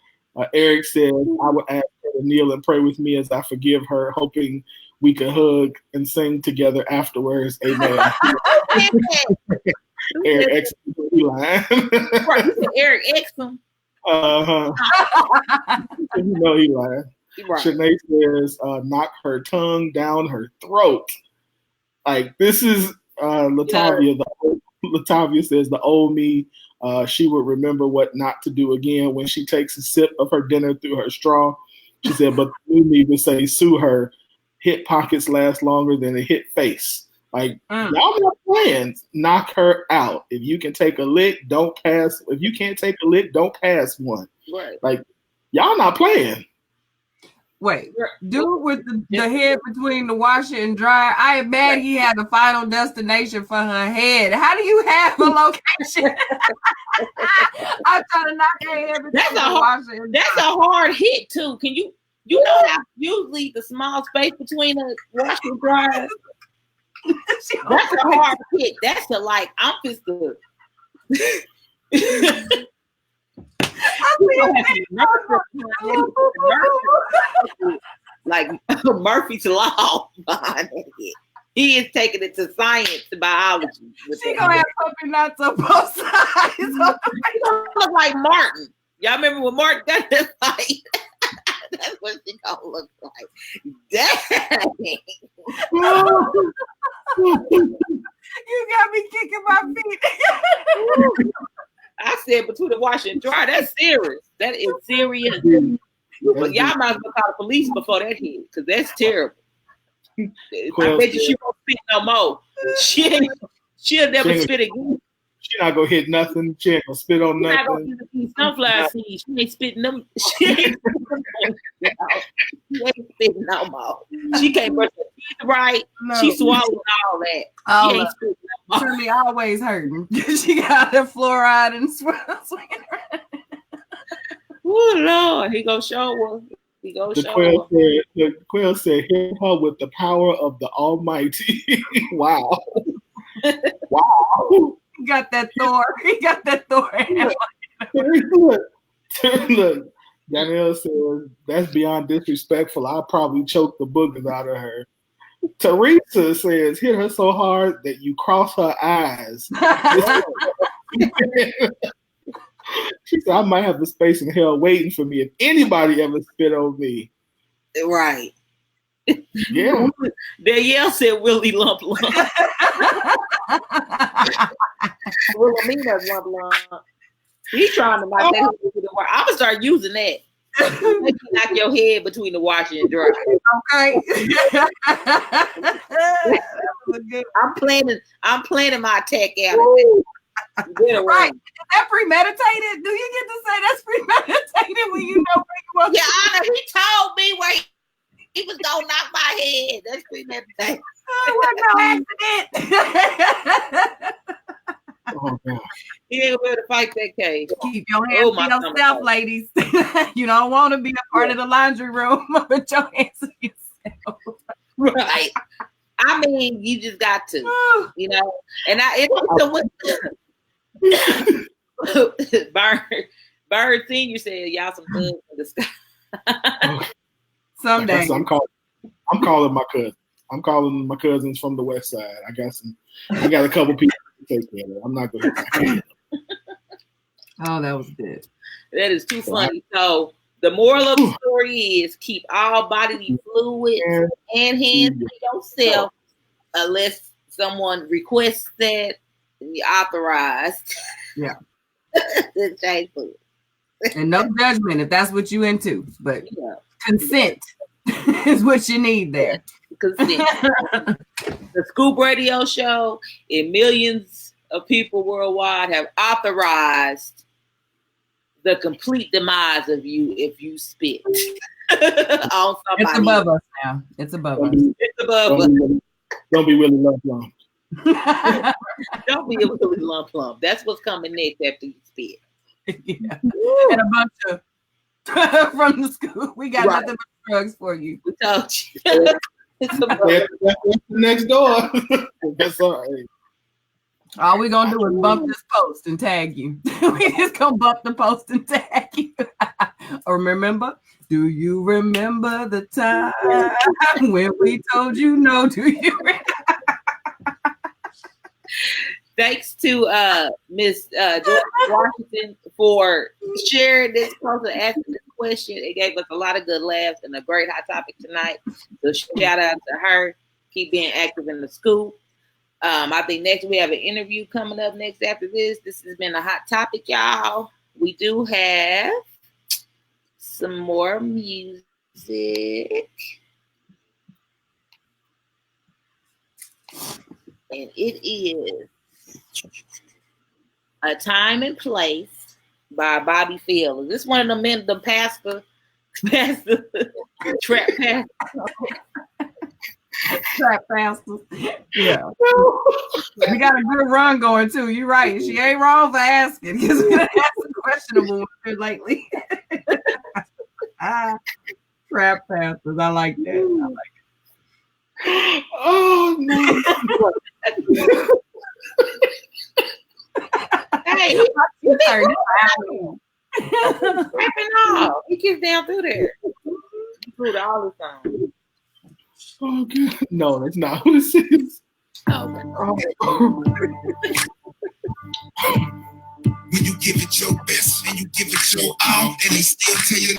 Eric said, I would ask her to kneel and pray with me as I forgive her, hoping we could hug and sing together afterwards. Amen. Eric X. Right, you said Eric Exum. You know he lying. Right. Shanae says, knock her tongue down her throat. Like, this is Latavia. Yeah. Latavia says, the old me, she would remember what not to do again when she takes a sip of her dinner through her straw. She said, but the new me would say, sue her. Hit pockets last longer than a hit face. Like, y'all not playing. Knock her out. If you can take a lick, don't pass. If you can't take a lick, don't pass one. Right. Like, y'all not playing. Wait, dude with the head between the washer and dryer, I imagine he had a final destination for her head. How do you have a location? I'm trying to knock her head between the washer and dryer. That's a hard hit, too. Can you know how usually the small space between the washer and dryer? That's a hard hit. That's a like, I'm just good. Like Murphy's Law behind it. He is taking it to science, to biology. She gonna have something not so both sides. He gonna look like Martin. Y'all remember when Martin got that fight? That's what she gonna look like. Dang. You got me kicking my feet. I said between the washer and dryer, that's serious. That is serious. But y'all might as well call the police before that hit, because that's terrible. I bet you she won't spit no more. She'll never spit again. She not gonna hit nothing. She ain't gonna spit on nothing. Not gonna eat sunflower seeds. She ain't spitting them. She ain't spitting no more. She can't brush her teeth right. No. She swallowed all that. She ain't spitting no more. Truly always hurting. She got the fluoride and swinging around. Oh Lord, he gonna show her. He gonna show her. The Quill said, "Hit her with the power of the Almighty." Wow. Wow. He got that Thor. He got that Thor. Look, Danielle says, that's beyond disrespectful. I'll probably choke the boogers out of her. Teresa says, hit her so hard that you cross her eyes. She said, I might have the space in hell waiting for me if anybody ever spit on me. Right. Yeah. Danielle said Willie Lump Lump. Wilhelmina's Lump Lump. He's trying to knock that into the water. I'm gonna start using that. Make you knock your head between the washer and dryer. Okay. I'm planning my attack out. Right. Is that premeditated? Do you get to say that's premeditated when you know where you want? Yeah, Anna, he told me where he was gonna knock my head. That's premeditated. Oh, no accident. Oh, God. He ain't gonna be able to fight that case. Keep your hands to yourself, ladies. You don't want to be a part of the laundry room with your hands to yourself. Right. I mean, you just got to, you know. And Bird Senior said, "Y'all some thugs in the sky." Someday. I'm calling my cousin. I'm calling my cousins from the west side. I got a couple people to take care of it. I'm not going to. Oh, that was good. That is too funny. So the moral of the story is keep all bodily fluids and hands to yourself unless someone requests that and you're authorized. Yeah. To change food. And no judgment if that's what you into, but consent is what you need there. Consent. The Scoop Radio Show and millions of people worldwide have authorized the complete demise of you if you spit on somebody. It's above us now. It's above us. It's above us. Don't be really lump lump. Don't be a really lump lump. That's what's coming next after you spit. Yeah. And a bunch of from the school. We got nothing but drugs for you. We told you. It's That's next door. That's all right. All we gonna do is bump this post and tag you. We just gonna bump the post and tag you. Or remember? Do you remember the time when we told you no? Do you? Thanks to Miss George Washington for sharing this post and asking this question. It gave us a lot of good laughs and a great hot topic tonight. So shout out to her. Keep being active in the Scoop. I think next we have an interview coming up next after this. This has been a hot topic, y'all. We do have some more music. And it is A Time and Place by Bobby Field. Is this one of the men, the pastor trap pastor? Trap pastors. Yeah. We got a good run going too. You're right. She ain't wrong for asking because we done had some questionable ones here lately. Trap pastors. I like that. Oh no. Hey, you rapping off. He gets down through there. Through all the time. Oh god. No, that's not who this is. When you give it your best and you give it your all, and they still tell you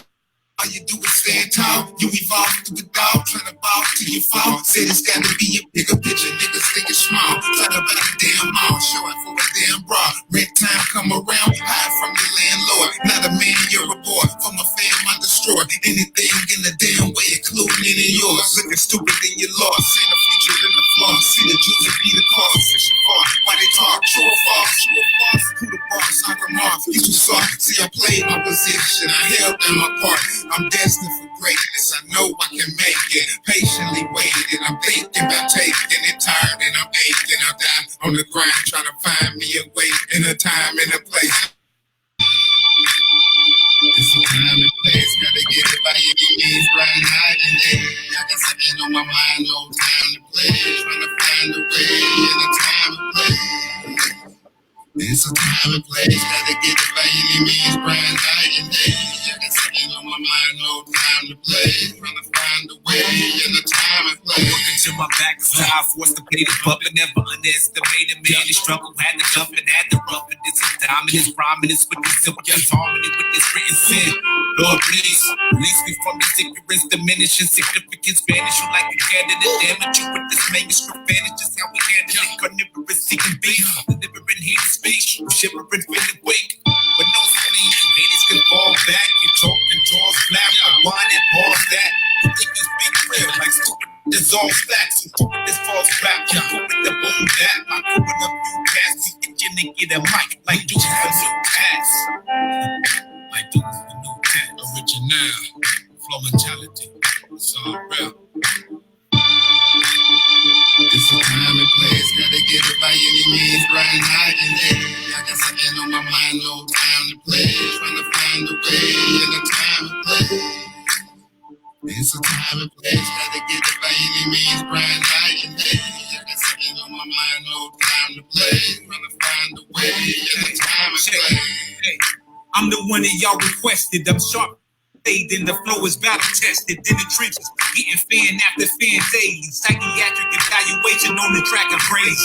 all you do is stand tall. You evolve through the dog, trying to ball till you fall. Said it's gotta be a bigger picture, niggas think it's small. Thought about a damn mall, show it for a damn bra. Rent time come around, hide from your landlord. Not a man, you're a boy. From a fam, I destroy anything in the damn way, including it in yours. Looking stupid in your loss, see the future in the flaw. See the Jews and be the cause, fishing for. Why they talk, true or false, true or false. Who the boss, I come off, you too soft. See, I played my position, I held down my part. I'm destined for greatness. I know I can make it. Patiently waiting. I'm thinking about taking it. Tired and I'm aching. I'm down on the grind trying to find me a way in a time and a place. It's a time and place. Gotta get it by any means. Grind night and day. I got something on my mind. No time to play. Trying to find a way in a time and place. It's a time and place. Gotta get it by any means. Grind night and day. I got something ain't on my mind, no time to play. Trying to find a way in the time and play. Looking to my back, so I forced to pay the puppet. Never underestimated man. The struggle had to tough it, had to rough it. This is dominance, prominence with this simple harmony with this written sin. Lord, please, release me from this ignorance, diminishing significance, vanish you like a candidate. Damage you with this manuscript, vanish just how we handle it. Carnivorous seeking beef, delivering here to speak, shivering, feeling weak. But no spleen, you haters can fall back. You talk and jaws flat, rewind and pause that. You think you speak real, like stupid, there's all facts. And stupid, this false rap. You with the boom that, my crew with a few cats. You get your nigga the mic, like do a new cats. Like do a new cat, original, flow mentality, it's all real. It's a time and place, gotta get it by any means, bright night and day. I got something on my mind, no time to play. Trying to find a way in a time and place. It's a time and place, gotta get it by any means, bright night and day. I got something on my mind, no time to play. Trying to find a way in a time and place. Hey, I'm the one that y'all requested, I'm sharp. And the flow is battle tested in the trenches, getting fan after fan daily. Psychiatric evaluation on the track of praise.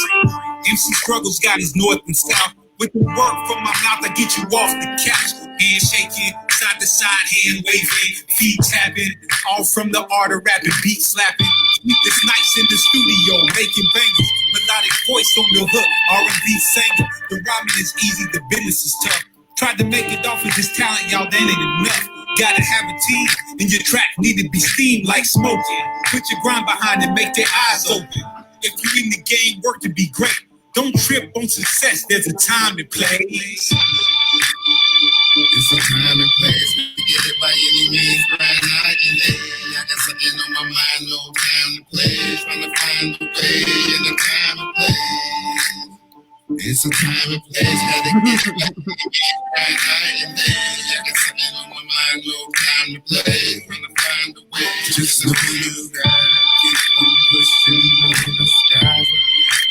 MC Struggles got his north and south. With the work from my mouth, I get you off the couch. Hand shaking, side to side, hand waving, feet tapping. All from the art of rapping, beat slapping. Sleepless nights in the studio, making bangers. Melodic voice on the hook, R&B singer. The rhyming is easy, the business is tough. Tried to make it off with this talent, y'all, that ain't enough. Gotta have a team, and your track need to be steamed like smoking. Put your grind behind it, make their eyes open. If you in the game, work to be great. Don't trip on success, there's a time and place. It's a time and place, we get it by any means, bright night and day. I got something on my mind, no time to play. Trying to find a way in a time and place. It's a time and place, gotta get it by any means, bright night and day. I got something on my mind, no time to play. Trying to find a way, just know you gotta keep on pushing on the skies.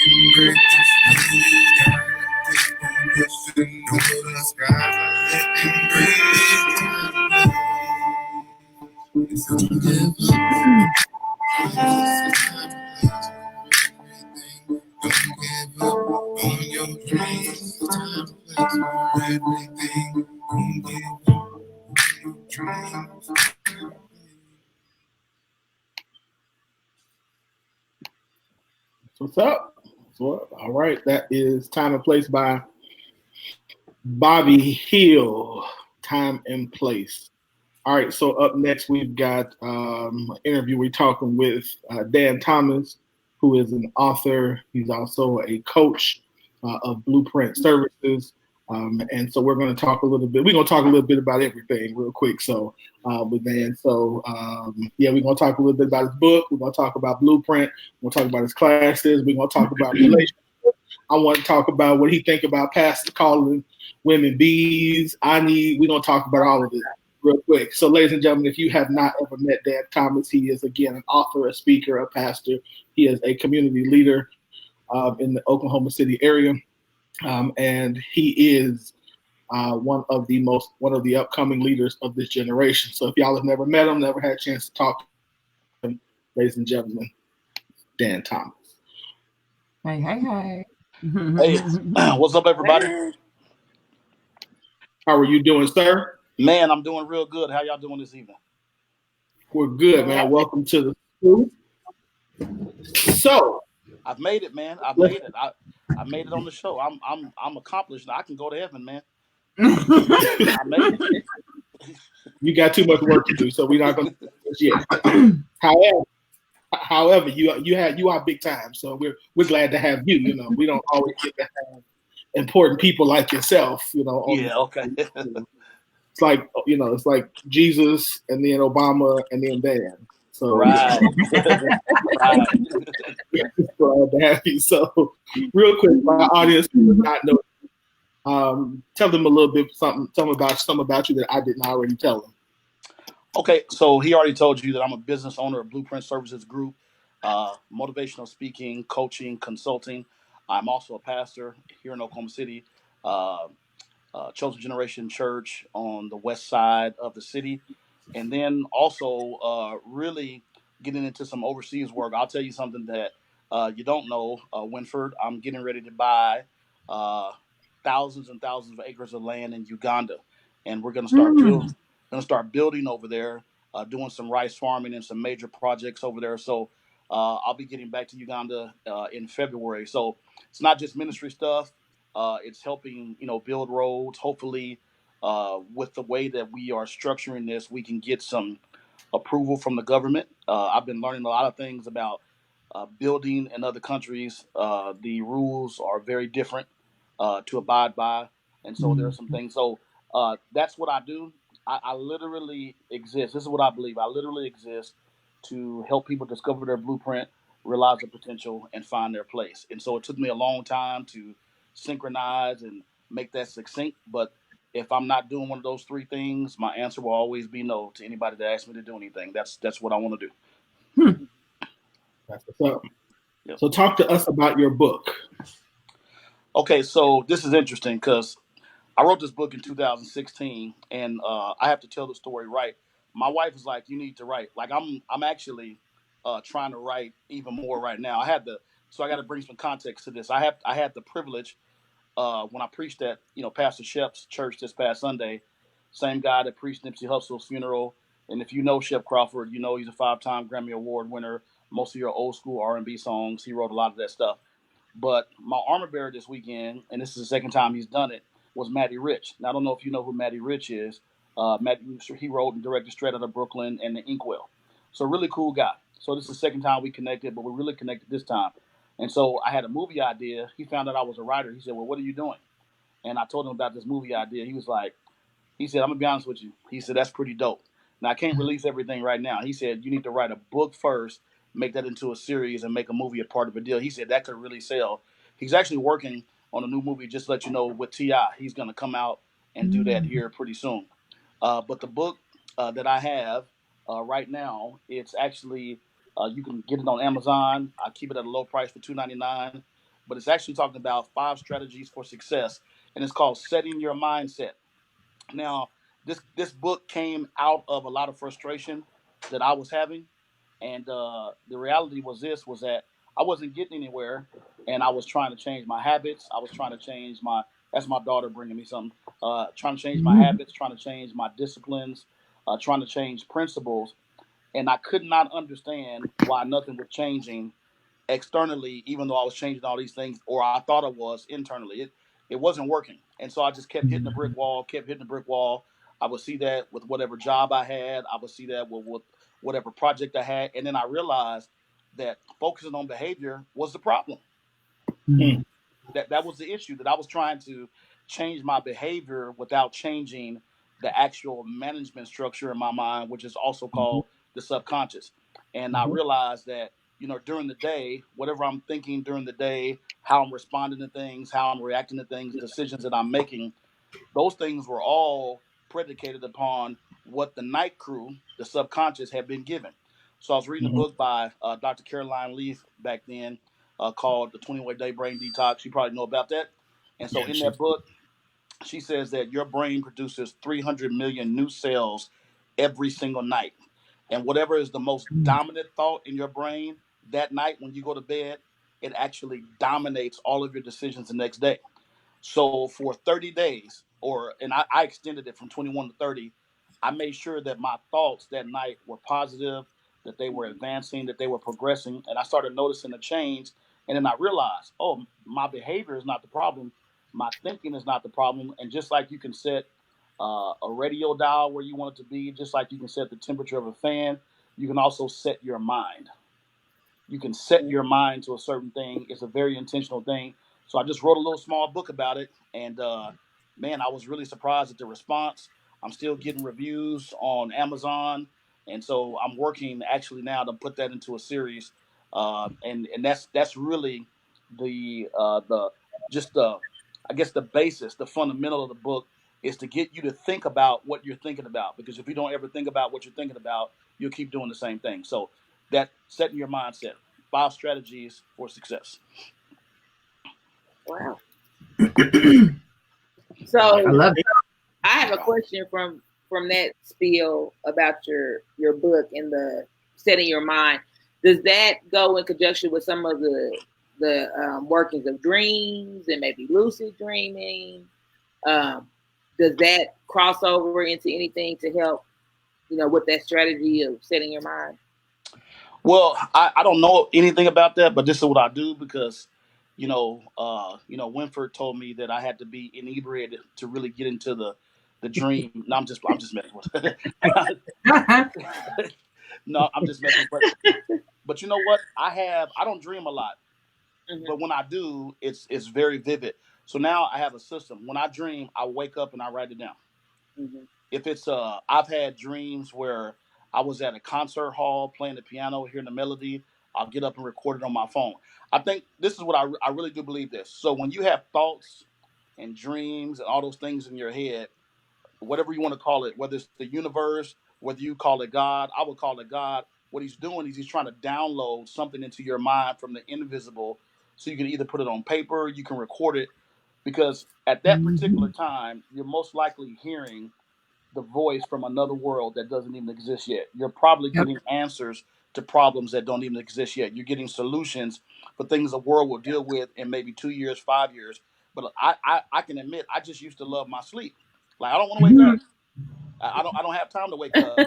And break, just know you gotta keep on pushing on the skies. And break, it's a give don't give up on your dreams. Time and place for everything. Don't give up on your dreams. What's up? All right, that is Time and Place by Bobby Hill. Time and Place. All right, so up next we've got an interview. We're talking with Dan Thomas, who is an author. He's also a coach of Blueprint Services. And so we're going to talk a little bit. We're going to talk a little bit about everything real quick. So with Dan, we're going to talk a little bit about his book. We're going to talk about Blueprint. We're going to talk about his classes. We're going to talk about relationships. I want to talk about what he think about pastors calling women bees. We're going to talk about all of this real quick. So ladies and gentlemen, if you have not ever met Dan Thomas, he is again an author, a speaker, a pastor. He is a community leader in the Oklahoma City area. And he is one of the upcoming leaders of this generation. So if y'all have never met him, never had a chance to talk to him, ladies and gentlemen, Dan Thomas. Hey. Hey, what's up, everybody? How are you doing, sir? Man, I'm doing real good. How y'all doing this evening? We're good, man. Welcome to the school. So I've made it, man. I've made it. I made it on the show. I'm accomplished now. I can go to heaven, man. I made it. You got too much work to do, so we're not going to do this yet. However, you are big time, so we're glad to have you. You know, we don't always get to have important people like yourself. You know. Yeah. Okay. It's like Jesus and then Obama and then Dan. So right. Right. Glad to have you. So real quick, my audience who does not know, tell them a little bit something about you that I didn't already tell them. Okay, so he already told you that I'm a business owner of Blueprint Services Group, motivational speaking, coaching, consulting. I'm also a pastor here in Oklahoma City. Chosen Generation Church on the west side of the city, and then also really getting into some overseas work. I'll tell you something that you don't know, Winford. I'm getting ready to buy thousands and thousands of acres of land in Uganda, and we're going to start building over there, doing some rice farming and some major projects over there. So I'll be getting back to Uganda in February. So it's not just ministry stuff. It's helping, build roads. Hopefully, with the way that we are structuring this, we can get some approval from the government. I've been learning a lot of things about building in other countries. The rules are very different to abide by, and so there are some things. So that's what I do. I literally exist. This is what I believe. I literally exist to help people discover their blueprint, realize their potential, and find their place. And so it took me a long time to synchronize and make that succinct. But if I'm not doing one of those three things, my answer will always be no to anybody that asks me to do anything. That's what I want to do. That's what's up. Yep. So talk to us about your book. Okay, so this is interesting because I wrote this book in 2016, and I have to tell the story right. My wife was like, "You need to write." Like I'm actually trying to write even more right now. So I got to bring some context to this. I had the privilege when I preached at Pastor Shep's church this past Sunday, same guy that preached Nipsey Hussle's funeral. And if you know Shep Crawford, you know he's a 5-time Grammy Award winner. Most of your old school R&B songs, he wrote a lot of that stuff. But my armor bearer this weekend, and this is the second time he's done it, was Matty Rich. Now, I don't know if you know who Matty Rich is. He wrote and directed Straight Outta Brooklyn and The Inkwell. So really cool guy. So this is the second time we connected, but we really connected this time. And so I had a movie idea. He found out I was a writer. He said, "Well, what are you doing?" And I told him about this movie idea. He said, "I'm going to be honest with you." He said, "That's pretty dope. Now, I can't release everything right now." He said, "You need to write a book first, make that into a series, and make a movie a part of a deal." He said that could really sell. He's actually working on a new movie, just to let you know, with T.I. He's going to come out and do that here pretty soon. But the book that I have right now, it's actually, you can get it on Amazon. I keep it at a low price for $2.99. But it's actually talking about 5 strategies for success, and it's called Setting Your Mindset. Now, this book came out of a lot of frustration that I was having, and the reality was that I wasn't getting anywhere, and I was trying to change my habits. I was trying to change that's my daughter bringing me something. Trying to change my habits, trying to change my disciplines, trying to change principles, and I could not understand why nothing was changing externally, even though I was changing all these things, or I thought it was internally. It wasn't working. And so I just kept hitting the brick wall, I would see that with whatever job I had. I would see that with whatever project I had. And then I realized that focusing on behavior was the problem. Mm-hmm. That was the issue, that I was trying to change my behavior without changing the actual management structure in my mind, which is also called the subconscious. And I realized that, during the day, whatever I'm thinking during the day, how I'm responding to things, how I'm reacting to things, decisions that I'm making, those things were all predicated upon what the night crew, the subconscious, had been given. So I was reading a book by Dr. Caroline Leaf back then called The 21-Day Brain Detox. You probably know about that. And so in that book, she says that your brain produces 300 million new cells every single night. And whatever is the most dominant thought in your brain that night when you go to bed, it actually dominates all of your decisions the next day. So for 30 days, and I extended it from 21 to 30, I made sure that my thoughts that night were positive, that they were advancing, that they were progressing. And I started noticing a change. And then I realized, oh, my behavior is not the problem. My thinking is not the problem. And just like you can set a radio dial where you want it to be, just like you can set the temperature of a fan, you can also set your mind. You can set your mind to a certain thing. It's a very intentional thing. So I just wrote a little small book about it. And man, I was really surprised at the response. I'm still getting reviews on Amazon. And so I'm working actually now to put that into a series. And that's really the I guess the basis, the fundamental of the book is to get you to think about what you're thinking about. Because if you don't ever think about what you're thinking about, you'll keep doing the same thing. So that setting your mindset, 5 strategies for success. Wow. So I love it. I have a question from that spiel about your book and the setting your mind. Does that go in conjunction with some of the workings of dreams and maybe lucid dreaming? Does that cross over into anything to help, with that strategy of setting your mind? Well, I don't know anything about that, but this is what I do because, Winford told me that I had to be inebriated to really get into the dream. No, I'm just messing with it. No, I'm just messing with it. But you know what? I don't dream a lot, but when I do, it's very vivid. So now I have a system. When I dream, I wake up and I write it down. If it's I've had dreams where I was at a concert hall playing the piano, hearing the melody. I'll get up and record it on my phone. I think this is what I really do believe this. So when you have thoughts and dreams and all those things in your head, whatever you want to call it, whether it's the universe, whether you call it God, I would call it God. What he's doing is he's trying to download something into your mind from the invisible, so you can either put it on paper, you can record it, because at that particular time, you're most likely hearing the voice from another world that doesn't even exist yet. You're probably getting answers to problems that don't even exist yet. You're getting solutions for things the world will deal with in maybe 2 years, 5 years. But I can admit, I just used to love my sleep. Like, I don't want to wake up. I don't have time to wake up.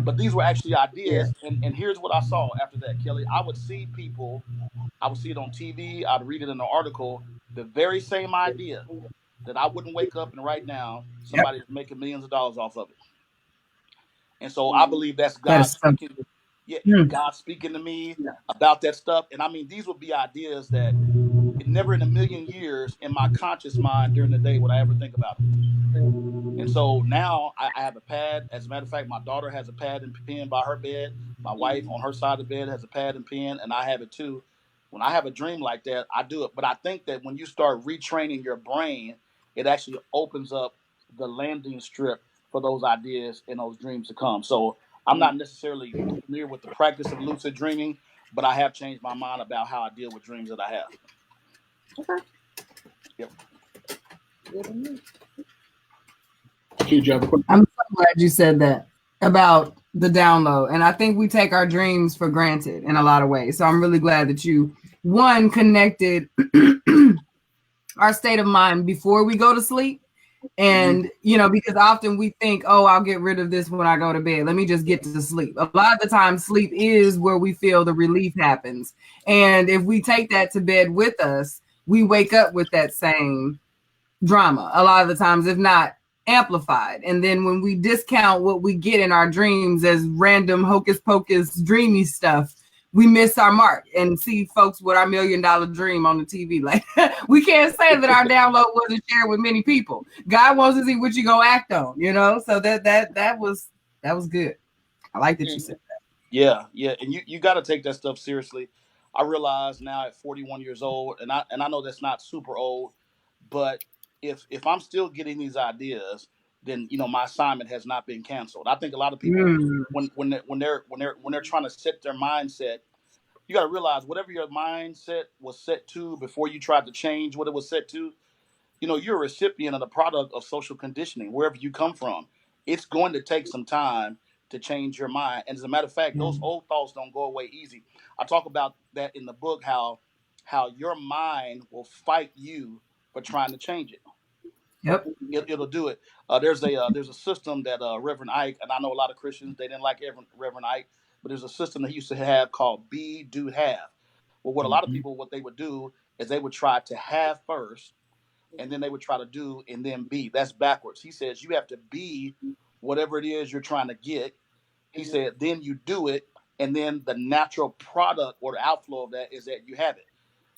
But these were actually ideas. And here's what I saw after that, Kelly. I would see people, I would see it on TV, I'd read it in an article, the very same idea that I wouldn't wake up and write down, somebody's making millions of dollars off of it. And so I believe that's God speaking. God speaking to me about that stuff. And I mean, these would be ideas that never in a million years in my conscious mind during the day would I ever think about it. And so now I have a pad. As a matter of fact, my daughter has a pad and pen by her bed. My wife on her side of the bed has a pad and pen, and I have it too. When I have a dream like that, I do it. But I think that when you start retraining your brain, it actually opens up the landing strip for those ideas and those dreams to come. So I'm not necessarily familiar with the practice of lucid dreaming, but I have changed my mind about how I deal with dreams that I have. Okay. Yep. I'm so glad you said that about the download. And I think we take our dreams for granted in a lot of ways. So I'm really glad that you, one, connected our state of mind before we go to sleep. And, because often we think, oh, I'll get rid of this when I go to bed. Let me just get to sleep. A lot of the time, sleep is where we feel the relief happens. And if we take that to bed with us, we wake up with that same drama a lot of the times, if not amplified. And then when we discount what we get in our dreams as random hocus pocus dreamy stuff, we miss our mark and see folks with our $1 million dream on the TV. Like, we can't say that our download wasn't shared with many people. God wants to see what you gonna act on, So that was good. I like that you said that. Yeah, and you got to take that stuff seriously. I realize now at 41 years old, and I know that's not super old, but if I'm still getting these ideas, then my assignment has not been canceled. I think a lot of people when they're trying to set their mindset, you got to realize whatever your mindset was set to before you tried to change what it was set to, you're a recipient of the product of social conditioning wherever you come from. It's going to take some time to change your mind. And as a matter of fact, those old thoughts don't go away easy. I talk about that in the book, how your mind will fight you for trying to change it. Yep, it'll do it. There's a system that Reverend Ike, and I know a lot of Christians, they didn't like Reverend Ike, but there's a system that he used to have called be, do, have. Well, what a lot of people, what they would do is they would try to have first, and then they would try to do and then be. That's backwards. He says you have to be whatever it is you're trying to get. He said then you do it, and then the natural product or the outflow of that is that you have it.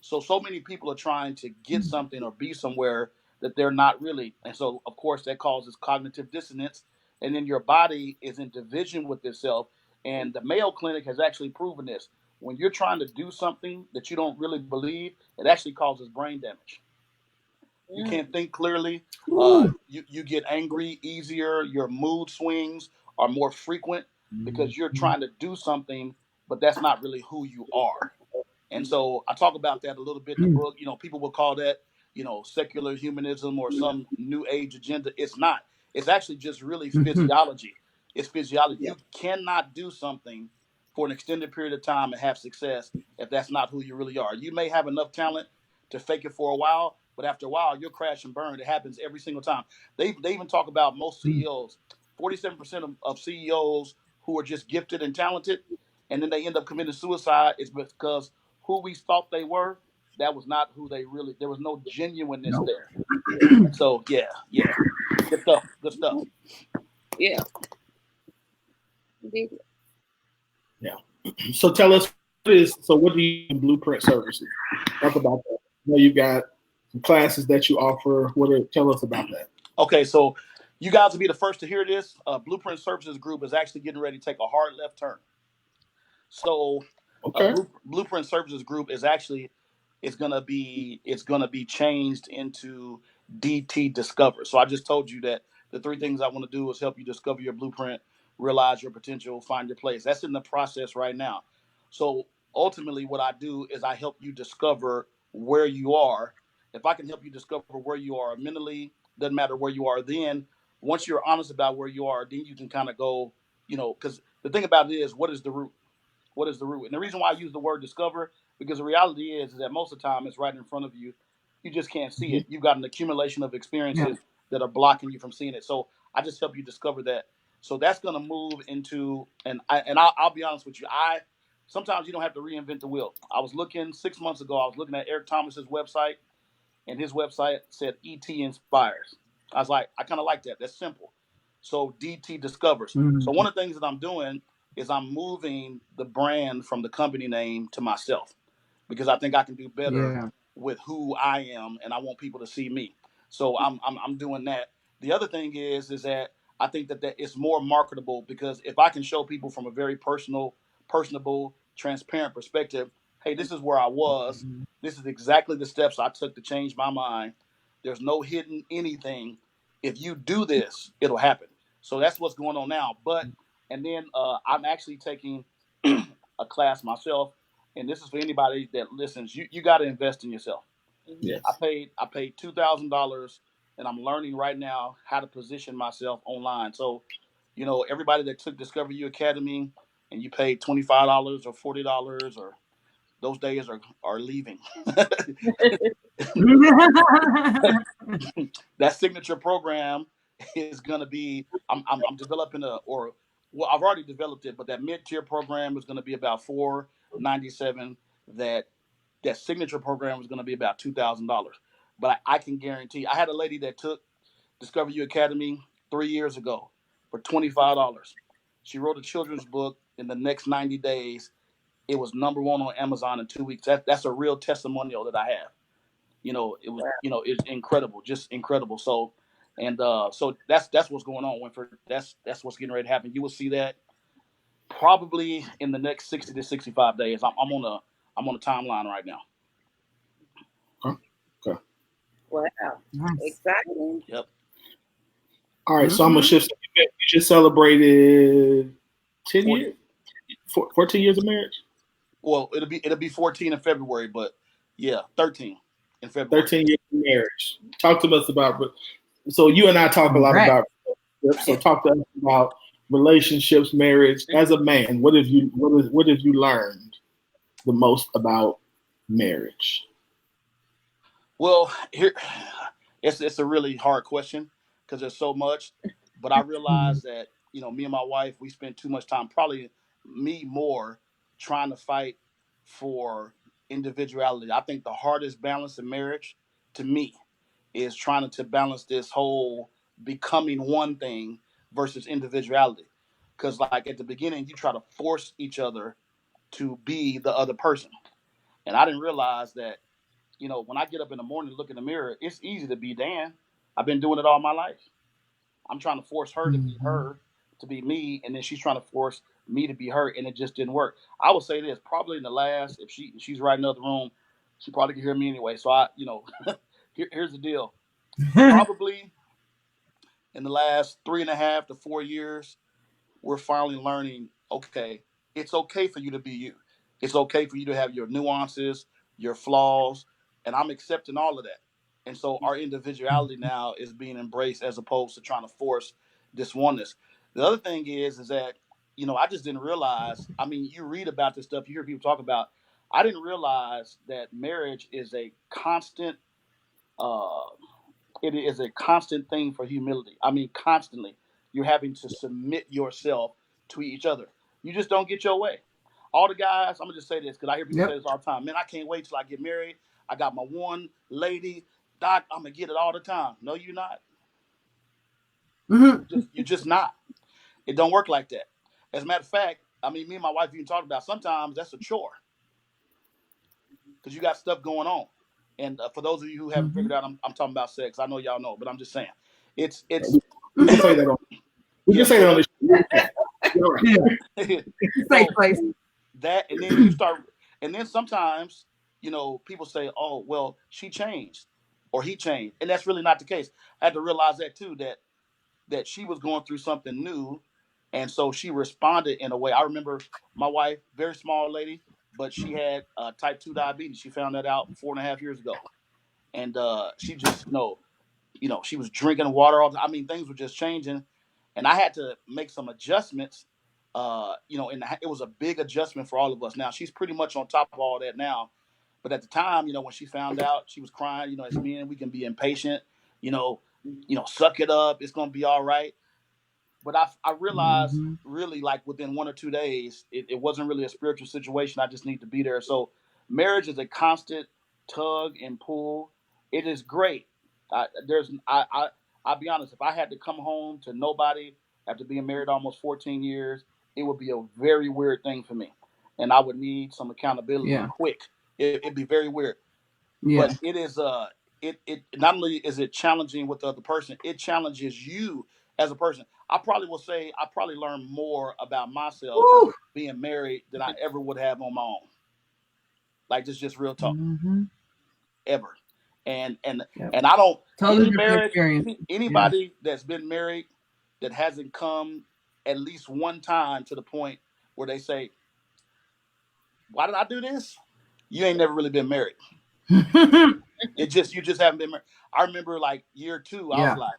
So many people are trying to get something or be somewhere that they're not really. And so, of course, that causes cognitive dissonance. And then your body is in division with itself. And the Mayo Clinic has actually proven this. When you're trying to do something that you don't really believe, it actually causes brain damage. You can't think clearly. You get angry easier. Your mood swings are more frequent because you're trying to do something, but that's not really who you are. And so I talk about that a little bit in the book. People will call that secular humanism or some new age agenda. It's not. It's actually just really physiology. It's physiology. You cannot do something for an extended period of time and have success if that's not who you really are. You may have enough talent to fake it for a while, but after a while, you'll crash and burn. It happens every single time. They even talk about most CEOs. 47% of CEOs who are just gifted and talented, and then they end up committing suicide is because who we thought they were, that was not who they really. There was no genuineness there. So yeah, good stuff. Good stuff. Yeah. Yeah. So tell us what do you do in Blueprint Services? Talk about that. I know you got some classes that you offer. Tell us about that. Okay, so you guys will be the first to hear this. Blueprint Services Group is actually getting ready to take a hard left turn. So Blueprint Services Group is actually it's gonna be changed into DT Discover. So I just told you that the 3 things I want to do is help you discover your blueprint, realize your potential, find your place. That's in the process right now. So ultimately what I do is I help you discover where you are. If I can help you discover where you are mentally, doesn't matter where you are, then once you're honest about where you are, then you can kind of go, because the thing about it is, what is the root? What is the root? And the reason why I use the word discover, because the reality is that most of the time it's right in front of you. You just can't see it. You've got an accumulation of experiences that are blocking you from seeing it. So I just help you discover that. So that's going to move into, I'll be honest with you. Sometimes you don't have to reinvent the wheel. I was looking 6 months ago, I was looking at Eric Thomas's website, and his website said ET Inspires. I was like, I kind of like that. That's simple. So DT Discovers. So one of the things that I'm doing is I'm moving the brand from the company name to myself, because I think I can do better with who I am, and I want people to see me. So I'm doing that. The other thing is that I think that it's more marketable, because if I can show people from a very personable, transparent perspective, hey, this is where I was. This is exactly the steps I took to change my mind. There's no hidden anything. If you do this, it'll happen. So that's what's going on now. And then I'm actually taking a class myself, and this is for anybody that listens. You got to invest in yourself. Yes. I paid $2,000, and I'm learning right now how to position myself online. So, everybody that took Discover You Academy and you paid $25 or $40, or those days are leaving. That signature program is going to be. I'm developing I've already developed it, but that mid-tier program is going to be about $497. That signature program is going to be about $2,000. But I can guarantee. I had a lady that took Discover You Academy 3 years ago for $25. She wrote a children's book. In the next 90 days, it was #1 on Amazon in 2 weeks. That's a real testimonial that I have. It was, it's incredible, just incredible. So, so that's what's going on, Winford. That's what's getting ready to happen. You will see that probably in the next 60 to 65 days. I'm on a timeline right now. Okay. Wow. Nice. Exciting. Yep. All right, so I'm gonna shift. You just celebrated 10 years, 14 years of marriage. Well, it'll be 14 in February, but yeah, 13 in February. 13 years of marriage. Talk to us about. So you and I talk a lot about. So talk to us about relationships, marriage. As a man, what have you learned the most about marriage? Well, here it's a really hard question, because there's so much. But I realize that me and my wife, we spend too much time, probably me more, trying to fight for individuality. I think the hardest balance in marriage, to me, is trying to balance this whole becoming one thing versus individuality. Because like at the beginning, you try to force each other to be the other person. And I didn't realize that, when I get up in the morning and look in the mirror, it's easy to be Dan. I've been doing it all my life. I'm trying to force her to be her, to be me, and then she's trying to force me to be her, and it just didn't work. I would say this, probably in the last, if she's right in the other room, she probably can hear me anyway. So here's the deal. Probably in the last 3.5 to 4 years, we're finally learning, okay, it's okay for you to be you. It's okay for you to have your nuances, your flaws, and I'm accepting all of that. And so our individuality now is being embraced as opposed to trying to force this oneness. The other thing is that, you know, I just didn't realize, I mean, you read about this stuff, you hear people talk about, I didn't realize that marriage is a constant, uh, it is a constant thing for humility. I mean, constantly you're having to submit yourself to each other. You just don't get your way. All the guys, I'm gonna just say this because I hear people say this all the time. Man, I can't wait till I get married. I got my one lady. Doc, I'm gonna get it all the time. No, you're not. You're just not. It don't work like that. As a matter of fact, I mean, me and my wife even talked about sometimes that's a chore because you got stuff going on. And for those of you who haven't figured out, I'm talking about sex. I know y'all know, but I'm just saying, it's. We can say that on. We can say that on the show. Safe place. That, and then you start, and then sometimes, you know, people say, "Oh, well, she changed, or he changed," and that's really not the case. I had to realize that too, that she was going through something new, and so she responded in a way. I remember my wife, very small lady, but she had type 2 diabetes. She found that out 4.5 years ago, and she just, you know, she was drinking water all the time. I mean, things were just changing, and I had to make some adjustments. You know, and it was a big adjustment for all of us. Now she's pretty much on top of all that now, but at the time, you know, when she found out, she was crying. You know, as men, we can be impatient. You know, suck it up. It's gonna be all right. But I realized really like within 1 or 2 days, it wasn't really a spiritual situation. I just need to be there. So marriage is a constant tug and pull. It is great. I'll be honest. If I had to come home to nobody after being married almost 14 years, it would be a very weird thing for me, and I would need some accountability quick. It'd be very weird. But it is it not only is it challenging with the other person, it challenges you as a person. I probably will say I probably learned more about myself being married than I ever would have on my own. Like this, just real talk, ever. And I don't totally marriage, anybody that's been married that hasn't come at least one time to the point where they say, "Why did I do this?" You ain't never really been married. You just haven't been married. I remember like year 2, I was like,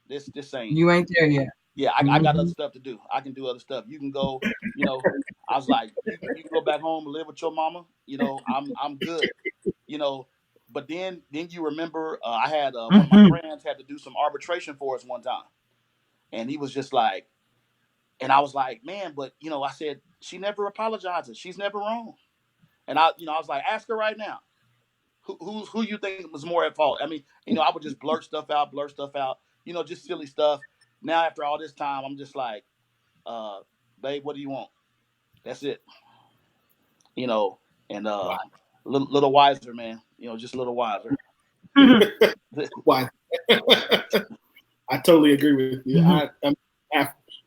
this ain't. You ain't there yet. Yeah, I got other stuff to do. I can do other stuff. You can go, you know. I was like, you can go back home and live with your mama. You know, I'm good. You know, but then you remember I had one of my friends had to do some arbitration for us one time, and he was just like, and I was like, man, but you know, I said she never apologizes. She's never wrong. And I was like, ask her right now. Who you think was more at fault? I mean, you know, I would just blurt stuff out, you know, just silly stuff. Now, after all this time, I'm just like, babe, what do you want? That's it. You know, and little wiser, man. You know, just a little wiser. Why? I totally agree with you.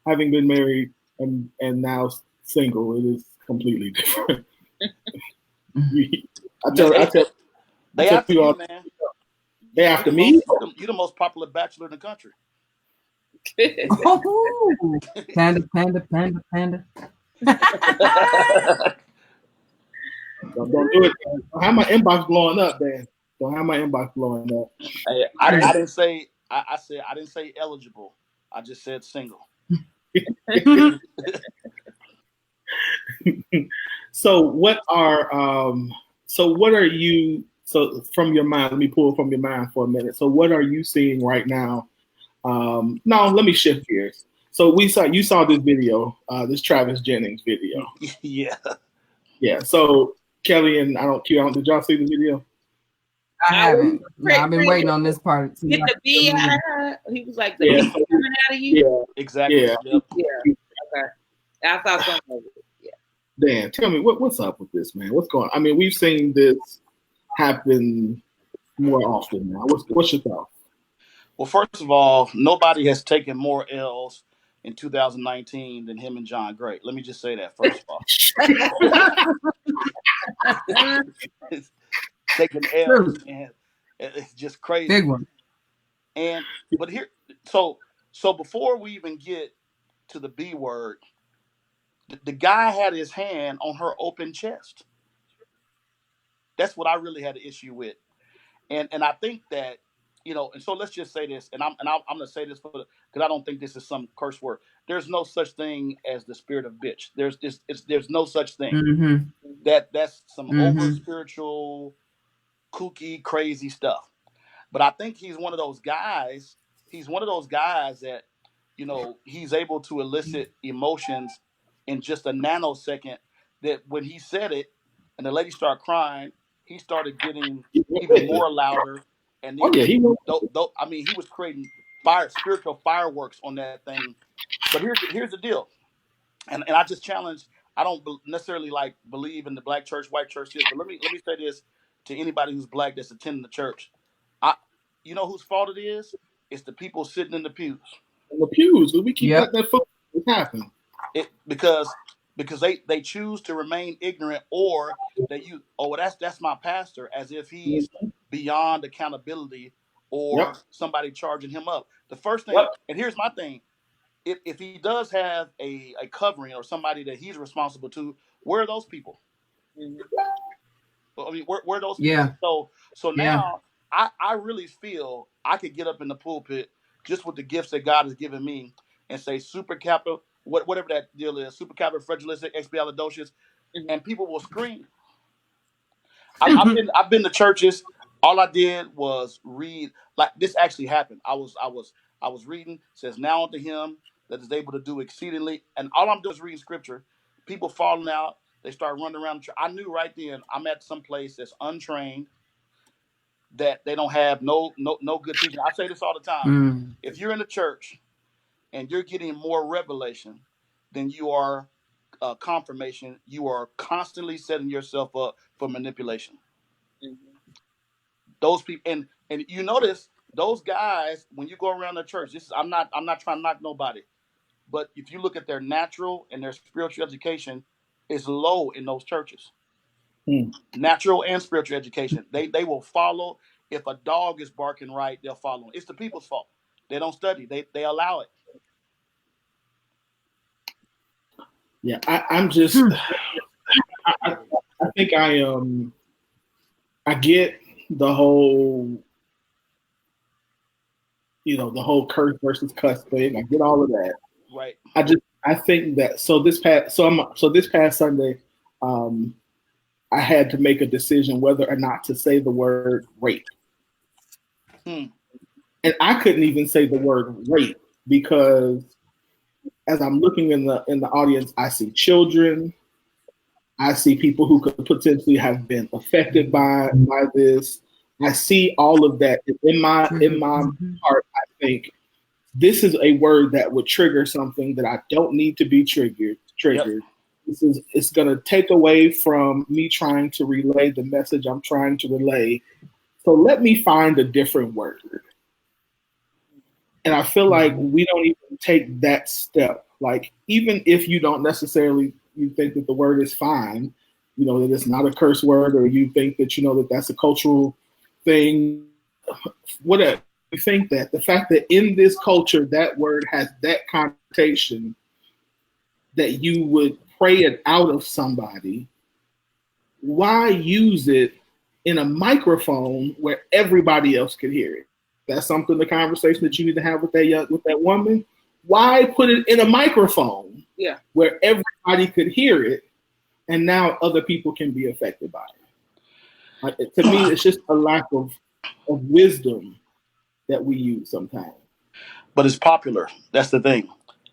Having been married and now single, it is completely different. I tell they after you, man. They after me? You're the most popular bachelor in the country. Panda. Don't do it. Don't have my inbox blowing up, man. Don't have my inbox blowing up. Hey, I didn't say. I said I didn't say eligible. I just said single. So what are you? So from your mind, let me pull from your mind for a minute. So what are you seeing right now? No, let me shift gears. So you saw this video, this Travis Jennings video. Yeah. So Kelly and did y'all see the video? I haven't. No, I've been waiting on this part. Get the bee out of her. He was like, the bee coming out of you? Yeah, exactly. Yeah. Yep. Yeah. Okay. I saw something of it. Yeah. Dan, tell me what's up with this, man? What's going on? I mean, we've seen this happen more often now. What's your thought? Well, first of all, nobody has taken more L's in 2019 than him and John Gray. Let me just say that first of all. Taking L's, and it's just crazy. Big one. But here, so before we even get to the B word, the guy had his hand on her open chest. That's what I really had an issue with. And I think that and so let's just say this, and I'm going to say this because I don't think this is some curse word. There's no such thing as the spirit of bitch. There's no such thing. Mm-hmm. That's some over spiritual, kooky, crazy stuff. But I think he's one of those guys. He's one of those guys that, he's able to elicit emotions in just a nanosecond. That when he said it, and the lady started crying, he started getting even more louder. And he was creating spiritual fireworks on that thing. But here's the deal, and I just challenge. I don't necessarily believe in the black church, white church, but let me say this to anybody who's black that's attending the church. You know whose fault it is? It's the people sitting in the pews. In the pews, we keep letting that happen. Because they choose to remain ignorant, or that's my pastor, as if he's beyond accountability, or somebody charging him up. The first thing, and here's my thing, if he does have a covering or somebody that he's responsible to, where are those people? I mean, where are those people? Yeah. So now I really feel I could get up in the pulpit just with the gifts that God has given me and say super capital, whatever that deal is, super capital fragilistic, expialidocious, and people will scream. I've been to churches. All I did was read. Like, this actually happened. I was reading. Says, now unto him that is able to do exceedingly, and all I'm doing is reading scripture. People falling out. They start running around the church. I knew right then I'm at some place that's untrained, that they don't have no good teaching. I say this all the time. If you're in the church and you're getting more revelation than you are confirmation, you are constantly setting yourself up for manipulation. Those people, and you notice those guys, when you go around the church, I'm not trying to knock nobody, but if you look at their natural and their spiritual education, is low in those churches. Natural and spiritual education, they will follow. If a dog is barking right, they'll follow. It's the people's fault. They don't study. They allow it. Yeah, I'm just. I think I get the whole, the whole curse versus cuss thing. I get all of that. Right. I think that this past Sunday, I had to make a decision whether or not to say the word rape. And I couldn't even say the word rape because as I'm looking in the audience, I see children. I see people who could potentially have been affected by this. I see all of that. In my heart, I think this is a word that would trigger something that I don't need to be triggered. Yep. It's going to take away from me trying to relay the message I'm trying to relay. So let me find a different word. And I feel like we don't even take that step. Like, even if you don't necessarily, you think that the word is fine, that it's not a curse word, or you think that, that that's a cultural thing, whatever. You think that the fact that in this culture, that word has that connotation, that you would pray it out of somebody, why use it in a microphone where everybody else could hear it? That's something, the conversation that you need to have with that woman. Why put it in a microphone where everybody could hear it, and now other people can be affected by it? To me, it's just a lack of wisdom that we use sometimes. But it's popular. That's the thing.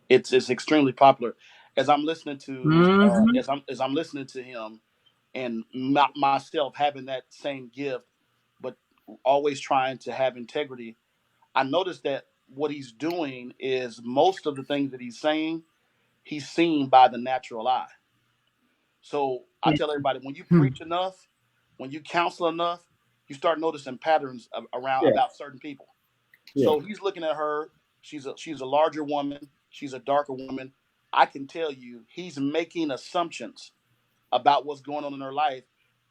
It's extremely popular. As I'm listening to as I'm listening to him, and myself having that same gift, but always trying to have integrity, I noticed that what he's doing is most of the things that he's saying, he's seen by the natural eye. So I tell everybody, when you preach enough, when you counsel enough, you start noticing patterns about certain people. So he's looking at her. She's a larger woman. She's a darker woman. I can tell you, he's making assumptions about what's going on in her life.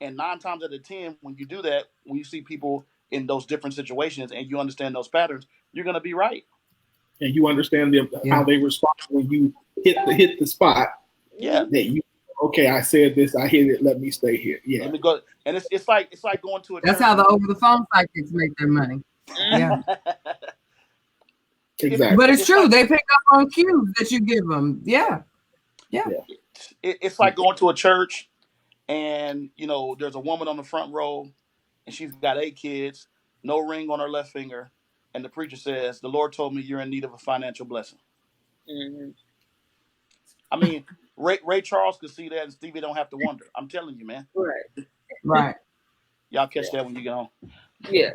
And 9 times out of 10, when you do that, when you see people in those different situations and you understand those patterns, you're going to be right. And you understand how they respond when you hit the spot. Yeah. That you, okay, I said this, I hit it, let me stay here. Yeah. Let me go. And it's like going to a That's how the over the phone psychics make their money. Yeah. Exactly. But it's true. They pick up on cues that you give them. Yeah. It's like going to a church and there's a woman on the front row and she's got 8 kids, no ring on her left finger, and the preacher says, "The Lord told me you're in need of a financial blessing." Mm-hmm. I mean, Ray Charles could see that, and Stevie don't have to wonder. I'm telling you, man. Right. Y'all catch that when you get home. Yeah.